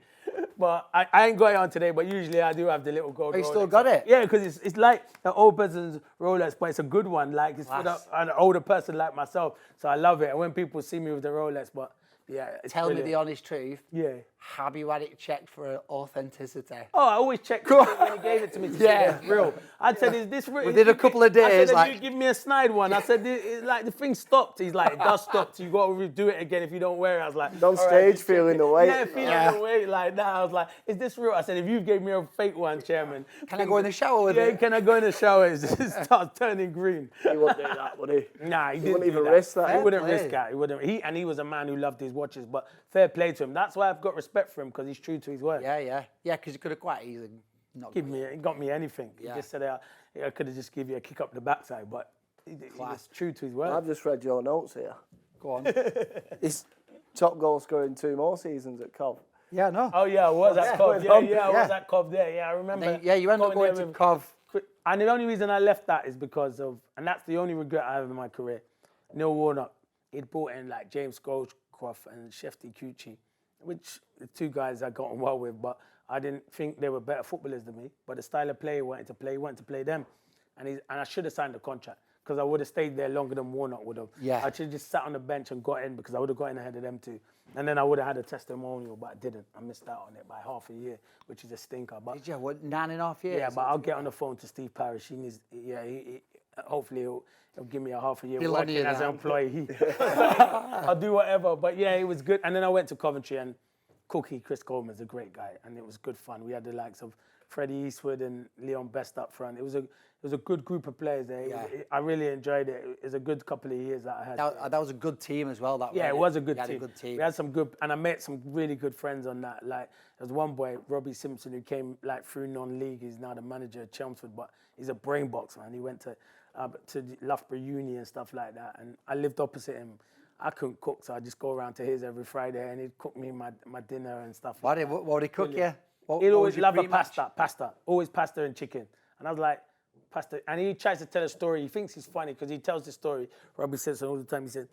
But I ain't got it on today, but usually I do have the little gold Rolex. You still got it? Yeah, because it's like an old person's Rolex, but it's a good one. Like it's for an older person like myself. So I love it. And when people see me with the Rolex, but yeah, Tell me the honest truth. Yeah. Have you had it checked for authenticity? Oh, I always checked when he gave it to me to see if it's real. I said, "Is this real?" Within a couple of days, I said, "You give me a snide one." I said, "Like the thing stopped." He's like, "It does stop. So you got to redo it again if you don't wear it." I was like, "Don't stage feeling the weight." Yeah, feeling the weight like that. I was like, "Is this real?" I said, "If you gave me a fake one, Chairman, can I go in the shower with it?" Yeah, can I go in the shower? It starts turning green. He wouldn't do that, would he? Nah, he wouldn't even risk that. He wouldn't risk that. He wouldn't. And he was a man who loved his watches. But fair play to him. That's why I've got respect for him because he's true to his word. Yeah, because he could have quite easily not got me anything. He just said, I could have just give you a kick up the backside, but he was true to his word. I've just read your notes here. Go on. He's top goal scorer in 2 more seasons at Cov. Yeah, no. Oh yeah, I was at Cov. Yeah, I was at Cov there. Yeah, I remember. Then, you ended up going to Cov. And the only reason I left that is because of, and that's the only regret I have in my career, Neil Warnock. He'd brought in like James Goldcroft and Shefty Cucci, which the 2 guys I got on well with, but I didn't think they were better footballers than me. But the style of play he wanted to play them. And I should have signed the contract because I would have stayed there longer than Warnock would have. Yeah. I should have just sat on the bench and got in because I would have got in ahead of them too. And then I would have had a testimonial, but I didn't. I missed out on it by half a year, which is a stinker. But Did you? What, 9.5 years? yeah, but I'll get on the phone to Steve Parrish. He needs, hopefully he'll give me a half a year working as an employee. I'll do whatever. But yeah, it was good. And then I went to Coventry, and Cookie, Chris Coleman's a great guy, and it was good fun. We had the likes of Freddie Eastwood and Leon Best up front. It was a good group of players there. I really enjoyed it. It was a good couple of years that I had. That was a good team as well. It was a good team. Had a good team. We had some good, and I met some really good friends on that. Like, there was one boy, Robbie Simpson, who came like through non-league. He's now the manager at Chelmsford, but he's a brain box, man. He went to Loughborough Uni and stuff like that, and I lived opposite him. I couldn't cook, so I just go around to his every Friday, and he'd cook me my dinner and stuff. What would he cook you? He'd always love a pasta, always pasta and chicken. And I was like, pasta. And he tries to tell a story. He thinks he's funny because he tells the story. Robbie says so all the time. He said,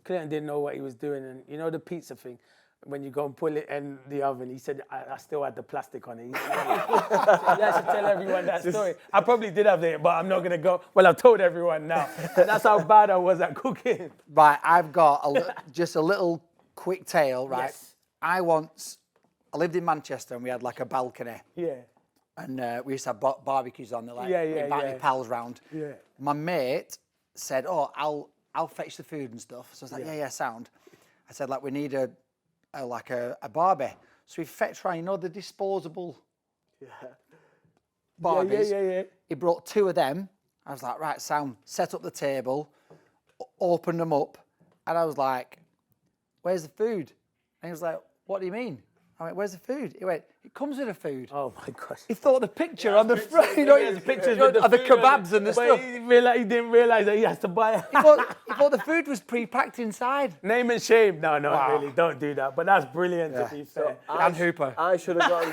Clinton didn't know what he was doing. And you know the pizza thing? When you go and pull it in the oven, he said, I still had the plastic on it. He said, I should tell everyone that story. I probably did have it, but I'm not going to go. Well, I've told everyone now. That's how bad I was at cooking. Right, I've got just a little quick tale, right? Yes. I lived in Manchester and we had like a balcony. Yeah. And we used to have barbecues on there, like inviting pals round. Yeah. My mate said, "Oh, I'll fetch the food and stuff." So I was like, "Yeah, sound." I said, "Like we need a barbie." So we fetched around, you know, the disposable barbies. Yeah. He brought 2 of them. I was like, "Right, sound." Set up the table, opened them up, and I was like, "Where's the food?" And he was like, "What do you mean?" I went, "Where's the food?" He went, "It comes with the food." Oh my gosh. He thought the picture on the front, you know, the pictures of the food kebabs and the but stuff. He didn't realise that he has to buy it. He thought the food was pre-packed inside. Name and shame. No, really, don't do that. But that's brilliant to be fair. Dan Hooper. I should have gotten.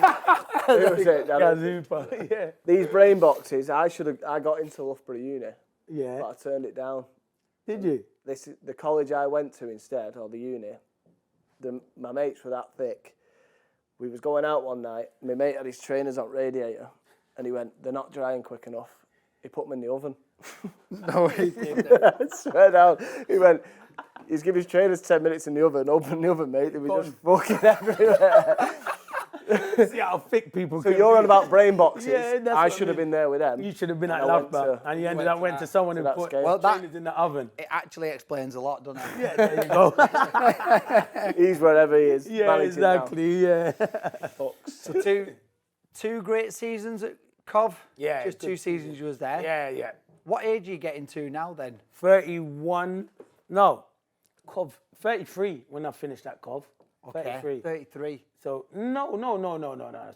Who was it? Gaz Hooper. Yeah. These brain boxes, I got into Loughborough Uni, Yeah. but I turned it down. Did you? This is the college I went to instead, or the uni. My mates were that thick. We was going out one night. My mate had his trainers on radiator, and he went, "They're not drying quick enough." He put them in the oven. No, he didn't. I swear down. He went, he's give his trainers 10 minutes in the oven, open the oven, mate. They were just fucking everywhere. See how thick people So can you're be. on about brain boxes. Yeah, that's I what should I have mean. been there with them. You should have been at And I went Loughborough, to- and you ended went up to went to that- someone who that put scale. Well, that- trainers in the oven. It actually explains a lot, doesn't it? Yeah, there you go. He's wherever he is. Yeah, managing now. exactly. Yeah. So two great seasons at Cov. Yeah, Just 2 seasons you was there. Yeah. What age are you getting to now then? 31. No, Cov. 33 when I finished at Cov. Okay. 33. 33. So no.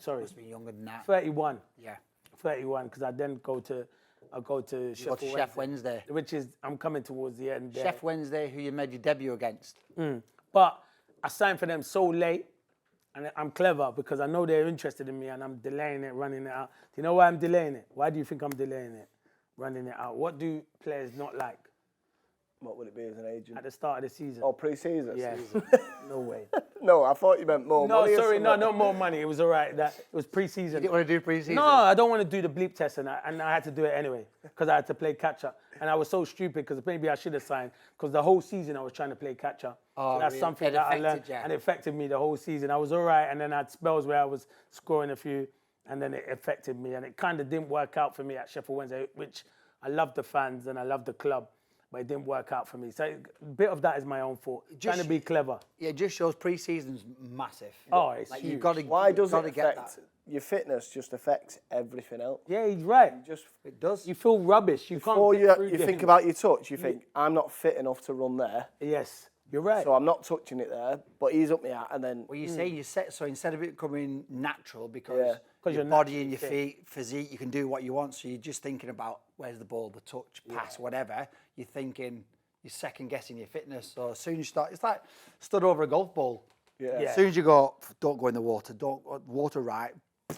Sorry, Must be younger than that. 31. Yeah. 31 because I then go to Go to Sheffield Wednesday. which is I'm coming towards the end there. Sheffield Wednesday, who you made your debut against. But I signed for them so late, and I'm clever because I know they're interested in me, and I'm delaying it, running it out. Do you know why I'm delaying it? Why do you think I'm delaying it, running it out? What do players not like What would it be as an agent? at the start of the season? Oh, pre-season? Yeah, no way. No, I thought you meant more No, money. or sorry, no, something. not more money. It was all right. It was pre-season. You didn't want to do pre-season? No, I don't want to do the bleep test, and I had to do it anyway because I had to play catch-up. And I was so stupid because maybe I should have signed because the whole season I was trying to play catch-up. Oh, So that's really? something It that I affected learned, you. and it affected me the whole season. I was all right, and then I had spells where I was scoring a few, and then it affected me, and it kind of didn't work out for me at Sheffield Wednesday, which I love the fans and I love the club, but it didn't work out for me. So a bit of that is my own fault. Trying to be clever. Yeah, it just shows pre-season's massive. Oh, it's like huge. you've got to. Why does it get affect that? your fitness? Just affects everything else. Yeah, he's right. Just It does. You feel rubbish. You before can't get through you think games. about your touch, you think I'm not fit enough to run there, Yes, you're right. so I'm not touching it there. But he's up me out, and then Well, you say you set so instead of it coming natural because Yeah. 'Cause your you're body and naturally your feet, physique, you can do what you want. So you're just thinking about where's the ball, the touch, pass, whatever. You're thinking, you're second guessing your fitness. So as soon as you start, it's like stood over a golf ball. yeah. Yeah. As soon as you go, don't go in the water, don't water right.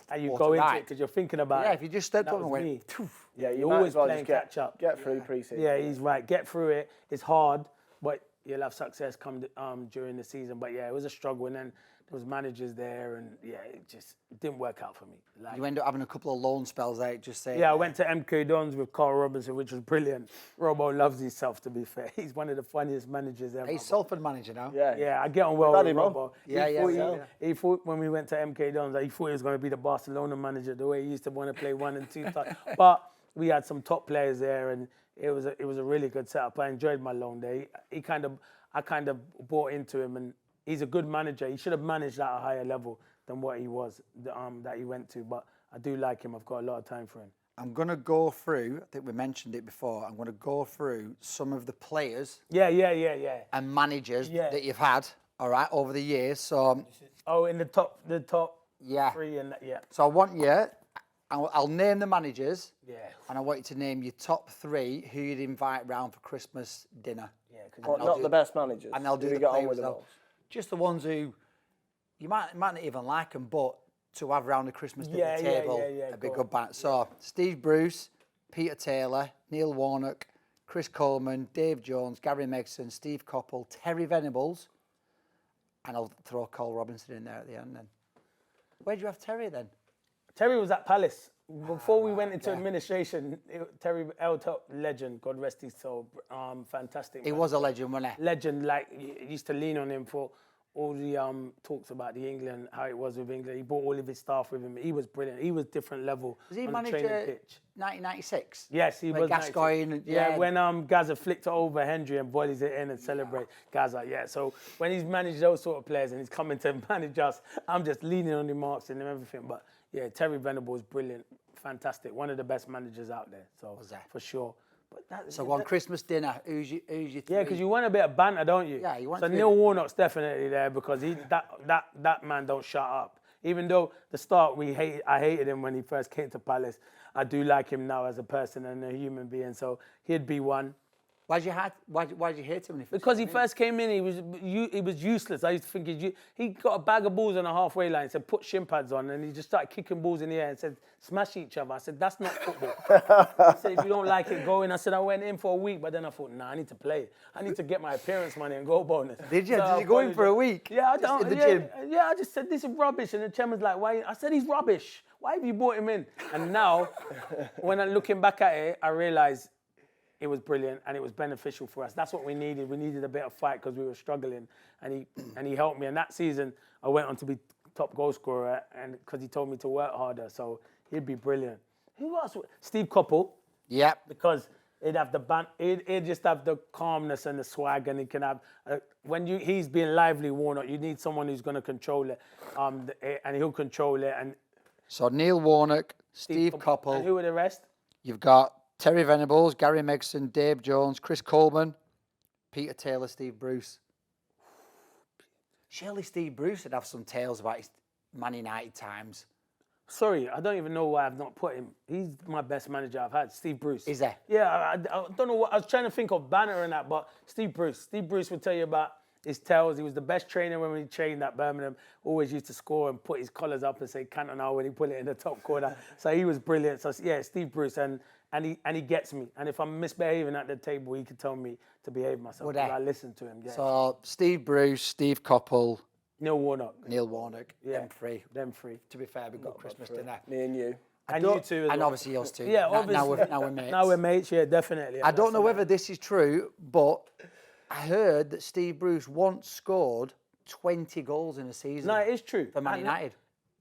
And you water go into right. it because you're thinking about Yeah, it. if you just stepped That up and was went, me. "Poof." Yeah, you You're might always as well playing just catch up. Get through pre-season. Yeah, he's right. Get through it. It's hard, but you'll have success come during the season. But yeah, it was a struggle, and then there was managers there, and yeah, it just didn't work out for me. Like, you end up having a couple of loan spells there, just saying. yeah, I went to MK Dons with Carl Robinson, which was brilliant. Robbo loves himself, to be fair. He's one of the funniest managers ever. He's Salford manager now. Yeah. Yeah, I get on well Had with him on. Robbo. Yeah, He thought when we went to MK Dons, he thought he was going to be the Barcelona manager, the way he used to want to play 1 and 2 times. But we had some top players there, and it was a really good setup. I enjoyed my loan there. I kind of bought into him, and he's a good manager. He should have managed at a higher level than what he was, that he went to. But I do like him. I've got a lot of time for him. I'm going to go through, I think we mentioned it before, I'm going to go through some of the players Yeah. and managers that you've had, all right, over the years. So, in the top yeah. 3 and that, yeah. So I want you, I'll name the managers, Yeah. and I want you to name your top 3 who you'd invite round for Christmas dinner. Yeah, Not the best managers. And they'll do Who the we get on players with the though. most? Just the ones who you might not even like them, but to have round the Christmas dinner table, a big good band. So Steve Bruce, Peter Taylor, Neil Warnock, Chris Coleman, Dave Jones, Gary Megson, Steve Coppell, Terry Venables, and I'll throw Cole Robinson in there at the end then. Where'd you have Terry then? Terry was at Palace. Before we went into administration, Terry L-Top legend, God rest his soul, fantastic. He was a legend, wasn't he? Legend, like, you used to lean on him for all the talks about the England, how it was with England. He brought all of his staff with him. He was brilliant. He was different level Was he on the training manager pitch. 1996? Yes, he was. Gascoigne, when Gaza flicked it over Hendry and volleys it in and celebrate Gaza. Yeah, so when he's managed those sort of players and he's coming to manage us, I'm just leaning on the marks and everything. But yeah, Terry Venables is brilliant, fantastic, one of the best managers out there. So for sure. But So on Christmas dinner, who's your 3? Yeah, because you want a bit of banter, don't you? Yeah, you want So to Neil Warnock's definitely there because that man don't shut up. Even though the start I hated him when he first came to Palace. I do like him now as a person and a human being. So he'd be one. Why'd you hate him? Because he first came in, he was useless. I used to think he got a bag of balls on the halfway line, said put shin pads on, and he just started kicking balls in the air and said smash each other. I said that's not football. I said if you don't like it, go in. I said I went in for a week, but then I thought I need to play. I need to get my appearance money and goal bonus. Did you? Did you go in for a week? Yeah, in the gym. Yeah, I just said this is rubbish, and the chairman's like, why? I said he's rubbish. Why have you brought him in? And now, when I'm looking back at it, I realise it was brilliant and it was beneficial for us. That's what we needed. We needed a bit of fight because we were struggling, and he helped me. And that season, I went on to be top goal scorer, and because he told me to work harder, so he'd be brilliant. Who else? Steve Coppell. Yep. Because he'd have he'd just have the calmness and the swag, and he can have he's being lively, Warnock. You need someone who's going to control it, and he'll control it. And so Neil Warnock, Steve Coppell. And who are the rest? You've got Terry Venables, Gary Megson, Dave Jones, Chris Coleman, Peter Taylor, Steve Bruce. Surely Steve Bruce would have some tales about his Man United times. Sorry, I don't even know why I've not put him. He's my best manager I've had, Steve Bruce. Is there? Yeah, I don't know what, I was trying to think of banner and that, but Steve Bruce would tell you about his tales. He was the best trainer when we trained at Birmingham. Always used to score and put his collars up and say Cantona when he put it in the top corner. So he was brilliant. So yeah, Steve Bruce, and he gets me. And if I'm misbehaving at the table, he could tell me to behave myself. Would I listen to him. Yeah. So Steve Bruce, Steve Coppell, Neil Warnock. Yeah. Them three. To be fair, we got Christmas dinner. Me and you. And you two as well. And obviously yours too. Yeah, obviously. Now we're mates. Now we're mates, yeah, definitely. I don't know whether this is true, but I heard that Steve Bruce once scored 20 goals in a season. No, it is true. For Man United.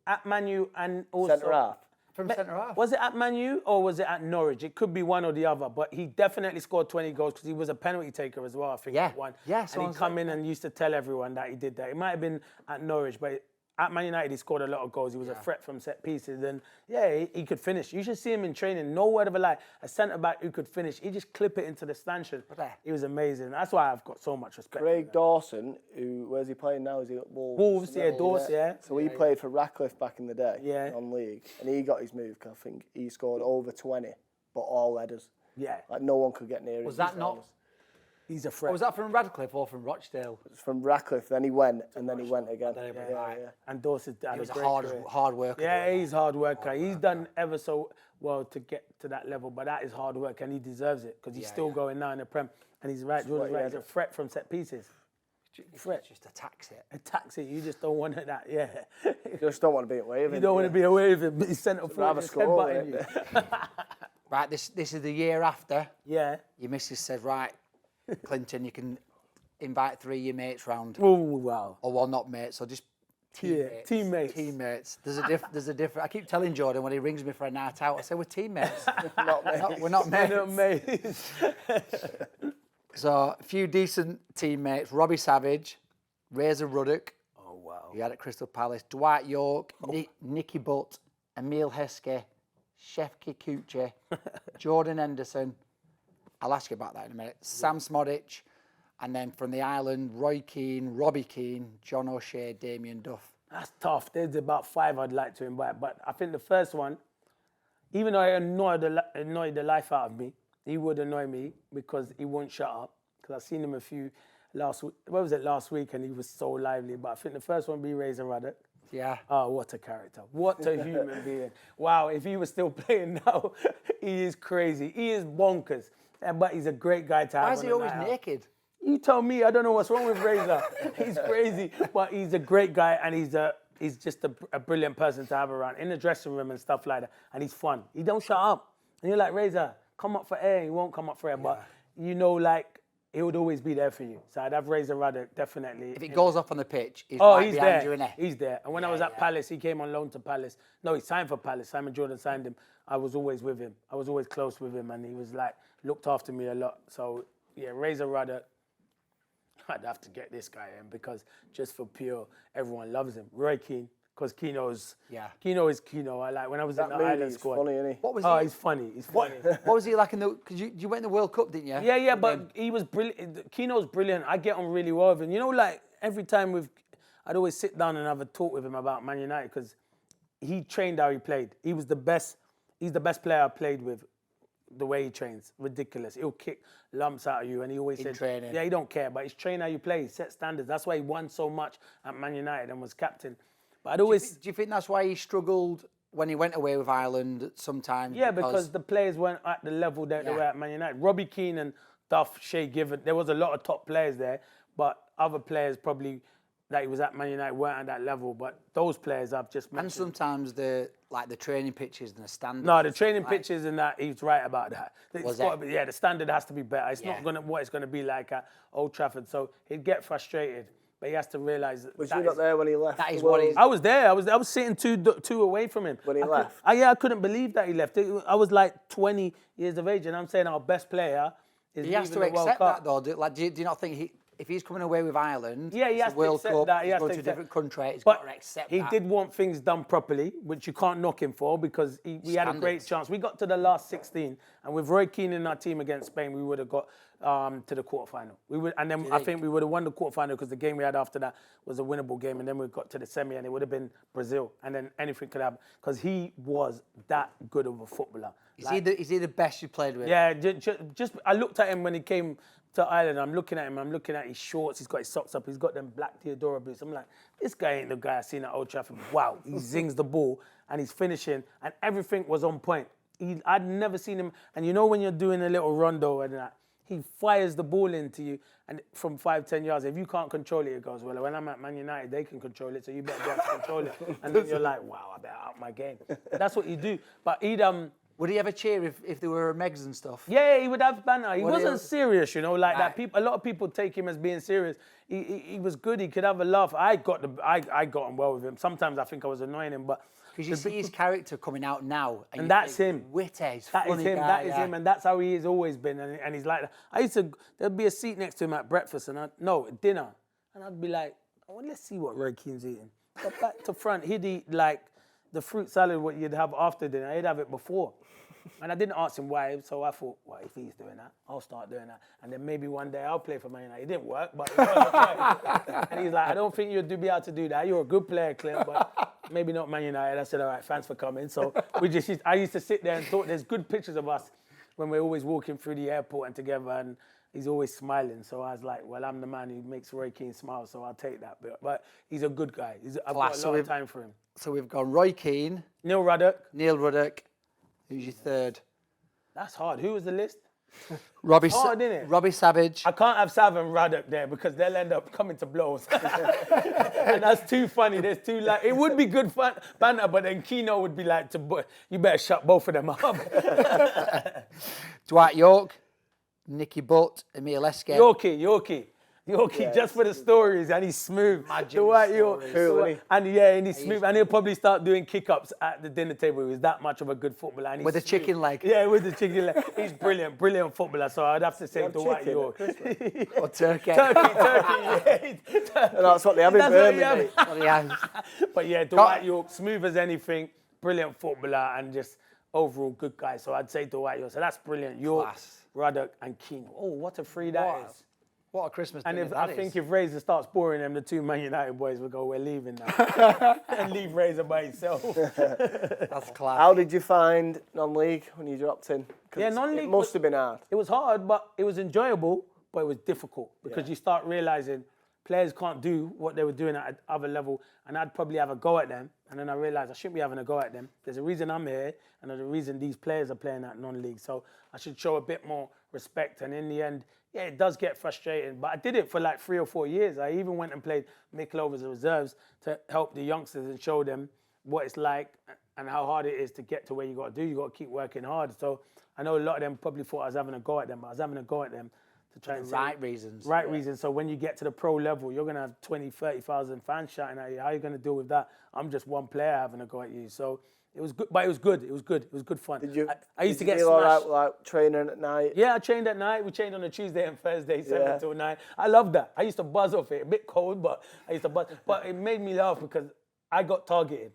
At Man U and also... Centre half. From centre half. Was it at Man U or was it at Norwich? It could be one or the other, but he definitely scored 20 goals because he was a penalty taker as well, I think. Yeah. One. Yeah, and he'd come in and used to tell everyone that he did that. It might have been at Norwich, but at Man United, he scored a lot of goals. He was a threat from set pieces. And yeah, he could finish. You should see him in training. No word of a lie. A centre-back who could finish. He just clip it into the stanchion. He was amazing. That's why I've got so much respect. Craig Dawson, where's he playing now? Is he at Wolves? Wolves, yeah, Dawson, yeah. So he played for Ratcliffe back in the day, Yeah. non-league. And he got his move, 'cause I think he scored over 20, but all headers. Yeah. Like no one could get near him. Was that not... He's a threat. Was that from Radcliffe or from Rochdale? It was from Ratcliffe, then he went, and then he went again. Yeah. And Dawson had He was a a great hard worker. Yeah, he's a hard worker. He's done ever so well to get to that level, but that is hard work, and he deserves it because he's still going now in the Prem. And he's right, Jordan's right. He's a threat from set pieces. Threat just attacks it. Attacks it. You just don't want that. Yeah. You just don't want to be away with him. You don't want to be away with him. He's centre forward. He's headbutting you. Right, this is the year after. Yeah. Your missus said, right, Clinton, you can invite 3 of your mates round. Oh wow. Or well, not mates, so just teammates. Teammates. There's a different. I keep telling Jordan when he rings me for a night out, I say we're teammates. We're not mates. We're not mates. So a few decent teammates: Robbie Savage, Razor Ruddock. Oh, wow. He had at Crystal Palace. Dwight York, Nicky Butt, Emile Heskey, Shefke Kuche, Jordan Henderson. I'll ask you about that in a minute. Sam Smodic. And then from the island, Roy Keane, Robbie Keane, John O'Shea, Damien Duff. That's tough. There's about 5 I'd like to invite. But I think the first one, even though it annoyed the life out of me, he would annoy me because he won't shut up. Because I've seen him a few last week, and he was so lively. But I think the first one would be Razor Ruddock. Yeah. Oh, what a character. What a human being. Wow, if he was still playing now, he is crazy. He is bonkers. But he's a great guy to have. Why is he always naked? You tell me. I don't know what's wrong with Razor. He's crazy, but he's a great guy, and he's just a brilliant person to have around in the dressing room and stuff like that. And he's fun. He don't shut up. And you're like, Razor, come up for air. He won't come up for air, but he would always be there for you. So I'd have Razor Ruddock, definitely. If it goes off on the pitch, he's he's behind there. you, innit? He's there. And when I was at Palace, he came on loan to Palace. No, he signed for Palace. Simon Jordan signed him. I was always with him. I was always close with him, and he was looked after me a lot. So yeah, Razor Ruddock. I'd have to get this guy in because just for pure, everyone loves him. Roy Keane, because Keno is Keno. I like when I was in the Island squad. Funny, isn't he? What was he? He's funny. He's funny. What was he like in the? Because you went in the World Cup, didn't you? Yeah, but he was brilliant. Keno's brilliant. I get on really well with him. Every time I'd always sit down and have a talk with him about Man United because he trained how he played. He was the best. He's the best player I played with. The way he trains, ridiculous. He'll kick lumps out of you, and he always said, training. Yeah, he don't care, but he's trained how you play. He set standards. That's why he won so much at Man United and was captain. But I'd always. Do you think that's why he struggled when he went away with Ireland sometimes? Yeah, because the players weren't at the level that they were at Man United. Robbie Keane and Duff, Shea Given, there was a lot of top players there, but other players probably that he was at Man United weren't at that level. But those players I've just mentioned. And sometimes the training pitches and the standards. No, the training pitches and that, he's right about that. The standard has to be better. It's not what it's going to be like at Old Trafford. So he'd get frustrated, but he has to realise that. Was you not there when he left? That is what he's. I was there. I was sitting two away from him. When he left? I couldn't believe that he left. I was like 20 years of age, and I'm saying our best player is He has to leaving the World accept Cup. that, though. Do you not think if he's coming away with Ireland, he has to World accept Cup, that. he's going to a different country, he's But got to accept he that. did want things done properly, which you can't knock him for because we had a great chance. We got to the last 16, and with Roy Keane in our team against Spain, we would have got to the quarterfinal. I think we would have won the quarterfinal because the game we had after that was a winnable game, and then we got to the semi, and it would have been Brazil, and then anything could happen because he was that good of a footballer. Is he the best you played with? Yeah, just I looked at him when he came to Ireland. I'm looking at him. I'm looking at his shorts. He's got his socks up. He's got them black Theodora boots. I'm like, this guy ain't the guy I seen at Old Trafford. Wow, he zings the ball and he's finishing, and everything was on point. I'd never seen him. And you know when you're doing a little rondo and that, he fires the ball into you, and from 5-10 yards. If you can't control it, it goes, well, when I'm at Man United, they can control it, so you better be able to control it. And then you're like, wow, I better up my game. That's what you do. But Would he ever cheer if there were Megs and stuff? Yeah, he would have banner. He wasn't serious, like Right. that. A lot of people take him as being serious. He was good. He could have a laugh. I got on well with him. Sometimes I think I was annoying him, but because you see his character coming out now, and that's him. Witty, he's that funny is him. guy, That is him, and that's how he has always been. And he's like that. There'd be a seat next to him at breakfast, at dinner, and I'd be like, oh, well, let's see what Roy Keane's eating. But back to front, he'd eat like the fruit salad what you'd have after dinner. He'd have it before. And I didn't ask him why, so I thought, well, if he's doing that, I'll start doing that. And then maybe one day I'll play for Man United. It didn't work, but it was. And he's like, I don't think you'd be able to do that. You're a good player, Clint, but maybe not Man United. I said, all right, thanks for coming. So I used to sit there and thought, there's good pictures of us when we're always walking through the airport and together, and he's always smiling. So I was like, well, I'm the man who makes Roy Keane smile, so I'll take that. But he's a good guy. I've got a lot of time for him. So we've got Roy Keane. Neil Warnock. Who's your third? That's hard. Who was the list? Robbie Savage. I can't have Sav and Ruddock there because they'll end up coming to blows. And that's too funny. There's too it would be good fun, banter, but then Keno would be like, you better shut both of them up. Dwight York, Nicky Butt, Emile Heskey. Yorkie. Yorkie, just for the stories, and he's smooth. Dwight York. And he's smooth, and he'll probably start doing kick-ups at the dinner table. He's that much of a good footballer. And with a chicken leg. Yeah, with the chicken leg. He's brilliant footballer. So I'd have to say Dwight York. Or turkey. Turkey. That's what they have in Birmingham. But yeah, Dwight York, smooth as anything, brilliant footballer, and just overall good guy. So I'd say Dwight York. So that's brilliant. York, Ruddock, and Keane. Oh, what a three that is. What a Christmas And dinner I think if Razor starts boring them, the two Man United boys will go, we're leaving now. And leave Razor by himself. That's class. How did you find non-league when you dropped in? Yeah, non-league It must have been hard. It was hard, but it was enjoyable, but it was difficult because you start realising players can't do what they were doing at other level, and I'd probably have a go at them, and then I realised I shouldn't be having a go at them. There's a reason I'm here, and there's a reason these players are playing at non-league, so I should show a bit more respect, and in the end, yeah, it does get frustrating, but I did it for like 3 or 4 years. I even went and played Mickleover's reserves to help the youngsters and show them what it's like and how hard it is to get to where you got to do. You got to keep working hard. So I know a lot of them probably thought I was having a go at them, but I was having a go at them to try and reasons. Right reasons. So when you get to the pro level, you're going to have 20, 30,000 fans shouting at you. How are you going to deal with that? I'm just one player having a go at you. So it was good, but it was good. It was good. It was good fun. I used to get smashed. All right, like training at night? Yeah, I trained at night. We trained on a Tuesday and Thursday, 7 till 9. I loved that. I used to buzz off it. A bit cold, but I used to buzz. But it made me laugh because I got targeted.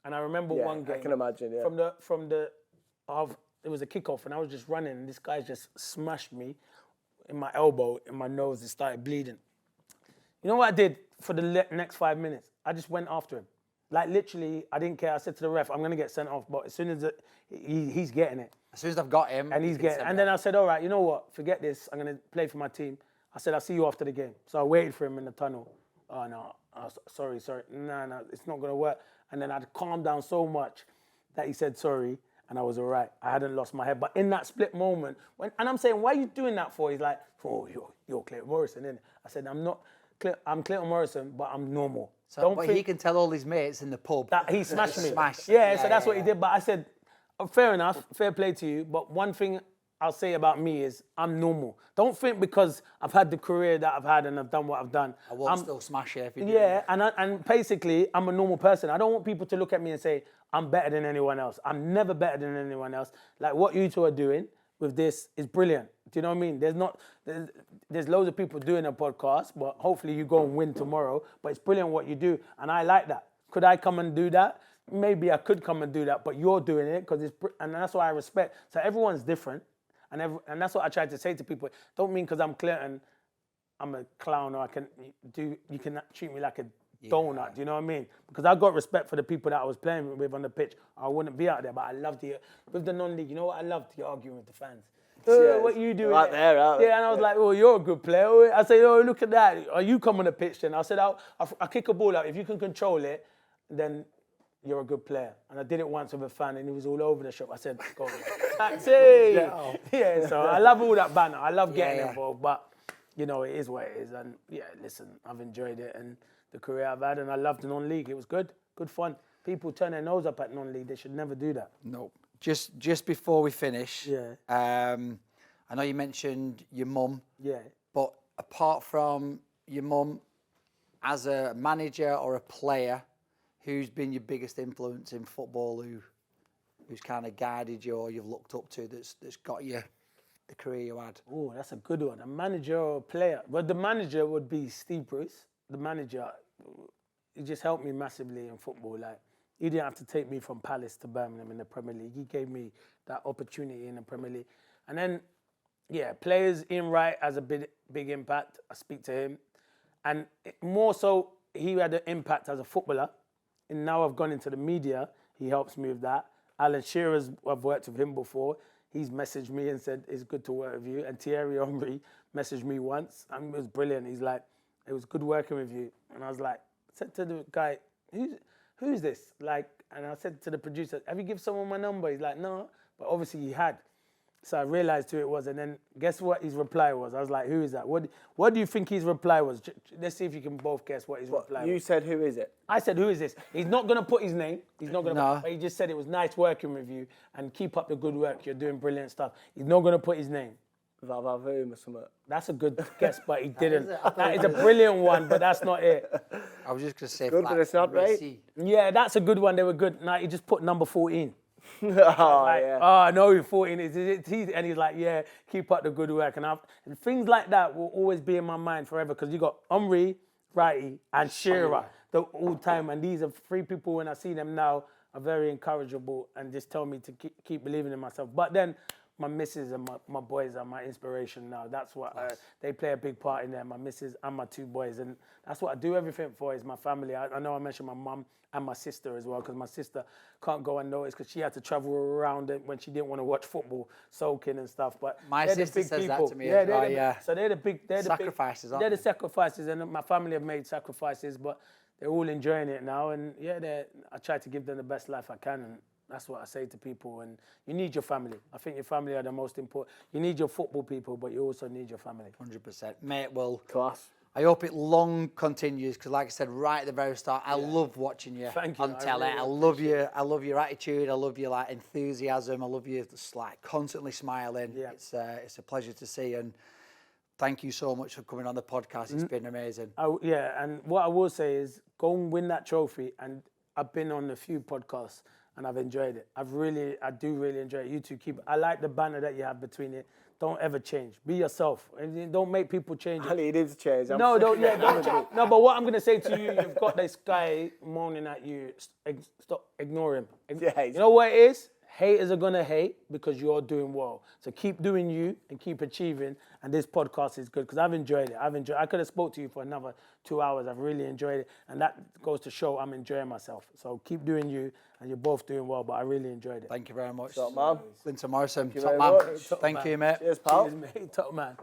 And I remember one game. I can imagine, yeah. It was a kickoff and I was just running and this guy just smashed me in my elbow, in my nose. It started bleeding. You know what I did for the next 5 minutes? I just went after him. Like literally, I didn't care. I said to the ref, I'm going to get sent off. But as soon as he's getting it. As soon as I've got him. And then I said, all right, you know what? Forget this. I'm going to play for my team. I said, I'll see you after the game. So I waited for him in the tunnel. Oh, no. Sorry. No, it's not going to work. And then I'd calmed down so much that he said sorry. And I was all right. I hadn't lost my head. But in that split moment, and I'm saying, why are you doing that for? He's like, oh, you're Clinton Morrison, innit? I said, I'm Clinton Morrison, but I'm normal. So, he can tell all his mates in the pub that he smashed me. Yeah, so that's what he did. But I said, fair enough, fair play to you. But one thing I'll say about me is I'm normal. Don't think because I've had the career that I've had and I've done what I've done. I won't still smash you if you do. Yeah, and basically I'm a normal person. I don't want people to look at me and say I'm better than anyone else. I'm never better than anyone else. Like what you two are doing with this is brilliant. Do you know what I mean? There's loads of people doing a podcast, but hopefully you go and win tomorrow. But it's brilliant what you do, and I like that. Could I come and do that? Maybe I could come and do that, but you're doing it and that's why I respect. So everyone's different, and that's what I try to say to people. Don't mean because I'm Clinton, I'm a clown, or you can treat me like a donut. Do you know what I mean? Because I got respect for the people that I was playing with on the pitch. I wouldn't be out there, but I loved with the non-league. You know what? I loved arguing with the fans. What you doing? Right there, aren't they? Yeah, and I was like, oh, you're a good player. I said, oh, look at that. Are you come on the pitch then? I said, I'll kick a ball out. If you can control it, then you're a good player. And I did it once with a fan and he was all over the shop. I said, go on, taxi. Yeah, so I love all that banter. I love getting involved, but, you know, it is what it is. And, yeah, listen, I've enjoyed it and the career I've had, and I loved the non-league. It was good fun. People turn their nose up at non-league. They should never do that. No. Just before we finish, I know you mentioned your mum. Yeah. But apart from your mum, as a manager or a player, who's been your biggest influence in football? Who's kind of guided you or you've looked up to that's got you the career you had? Oh, that's a good one. A manager or a player? Well, the manager would be Steve Bruce. The manager, he just helped me massively in football. Like, he didn't have to take me from Palace to Birmingham in the Premier League. He gave me that opportunity in the Premier League. And then, players, Ian Wright has a big impact. I speak to him. And more so, he had an impact as a footballer. And now I've gone into the media. He helps me with that. Alan Shearer's, I've worked with him before. He's messaged me and said, it's good to work with you. And Thierry Henry messaged me once. And it was brilliant. He's like, it was good working with you. And I was like, said to the guy, who's this? Like, and I said to the producer, have you given someone my number? He's like, no. But obviously he had. So I realised who it was. And then guess what his reply was? I was like, who is that? What do you think his reply was? Let's see if you can both guess what his reply was. You said, who is it? I said, who is this? He's not going to put his name. He's not going to. But he just said it was nice working with you and keep up the good work. You're doing brilliant stuff. He's not going to put his name. Vavavoom or something. That's a good guess, but he didn't. That is a brilliant one, but that's not it. I was just going to say Good, but it's not right. Yeah, that's a good one. They were good. Now he just put number 14. Yeah. No, 14 is and he's like, yeah, keep up the good work. And things like that will always be in my mind forever because you got Omri, Righty, and Shearer the all time. And these are 3 people, when I see them now, are very encourageable and just tell me to keep believing in myself. But then my missus and my boys are my inspiration now. That's what they play a big part in there. My missus and my 2 boys, and that's what I do everything for is my family. I know I mentioned my mum and my sister as well, because my sister can't go unnoticed because she had to travel around when she didn't want to watch football, soaking and stuff. But my sister says that to me. So they're the big sacrifices. They're the sacrifices, and my family have made sacrifices, but they're all enjoying it now. And I try to give them the best life I can. And that's what I say to people. And you need your family. I think your family are the most important. You need your football people, but you also need your family. 100%. Mate, well, class. I hope it long continues because, like I said right at the very start, I love watching you on telly. I love your attitude. I love your enthusiasm. I love you just constantly smiling. Yeah. It's a pleasure to see, and thank you so much for coming on the podcast. It's been amazing. And what I will say is go and win that trophy. And I've been on a few podcasts and I've enjoyed it. I do really enjoy it. You two I like the banter that you have between it. Don't ever change. Be yourself. And don't make people change. I need to change. Don't change. No, but what I'm going to say to you, you've got this guy moaning at you. Stop. Ignore him. You know what it is? Haters are going to hate because you're doing well. So keep doing you and keep achieving. And this podcast is good because I've enjoyed it. I could have spoke to you for another 2 hours. I've really enjoyed it. And that goes to show I'm enjoying myself. So keep doing you. And you're both doing well, but I really enjoyed it. Thank you very much. Top man. Clinton Morrison. Top man. Thank you, mate. Cheers, pal. Cheers, mate. Top man.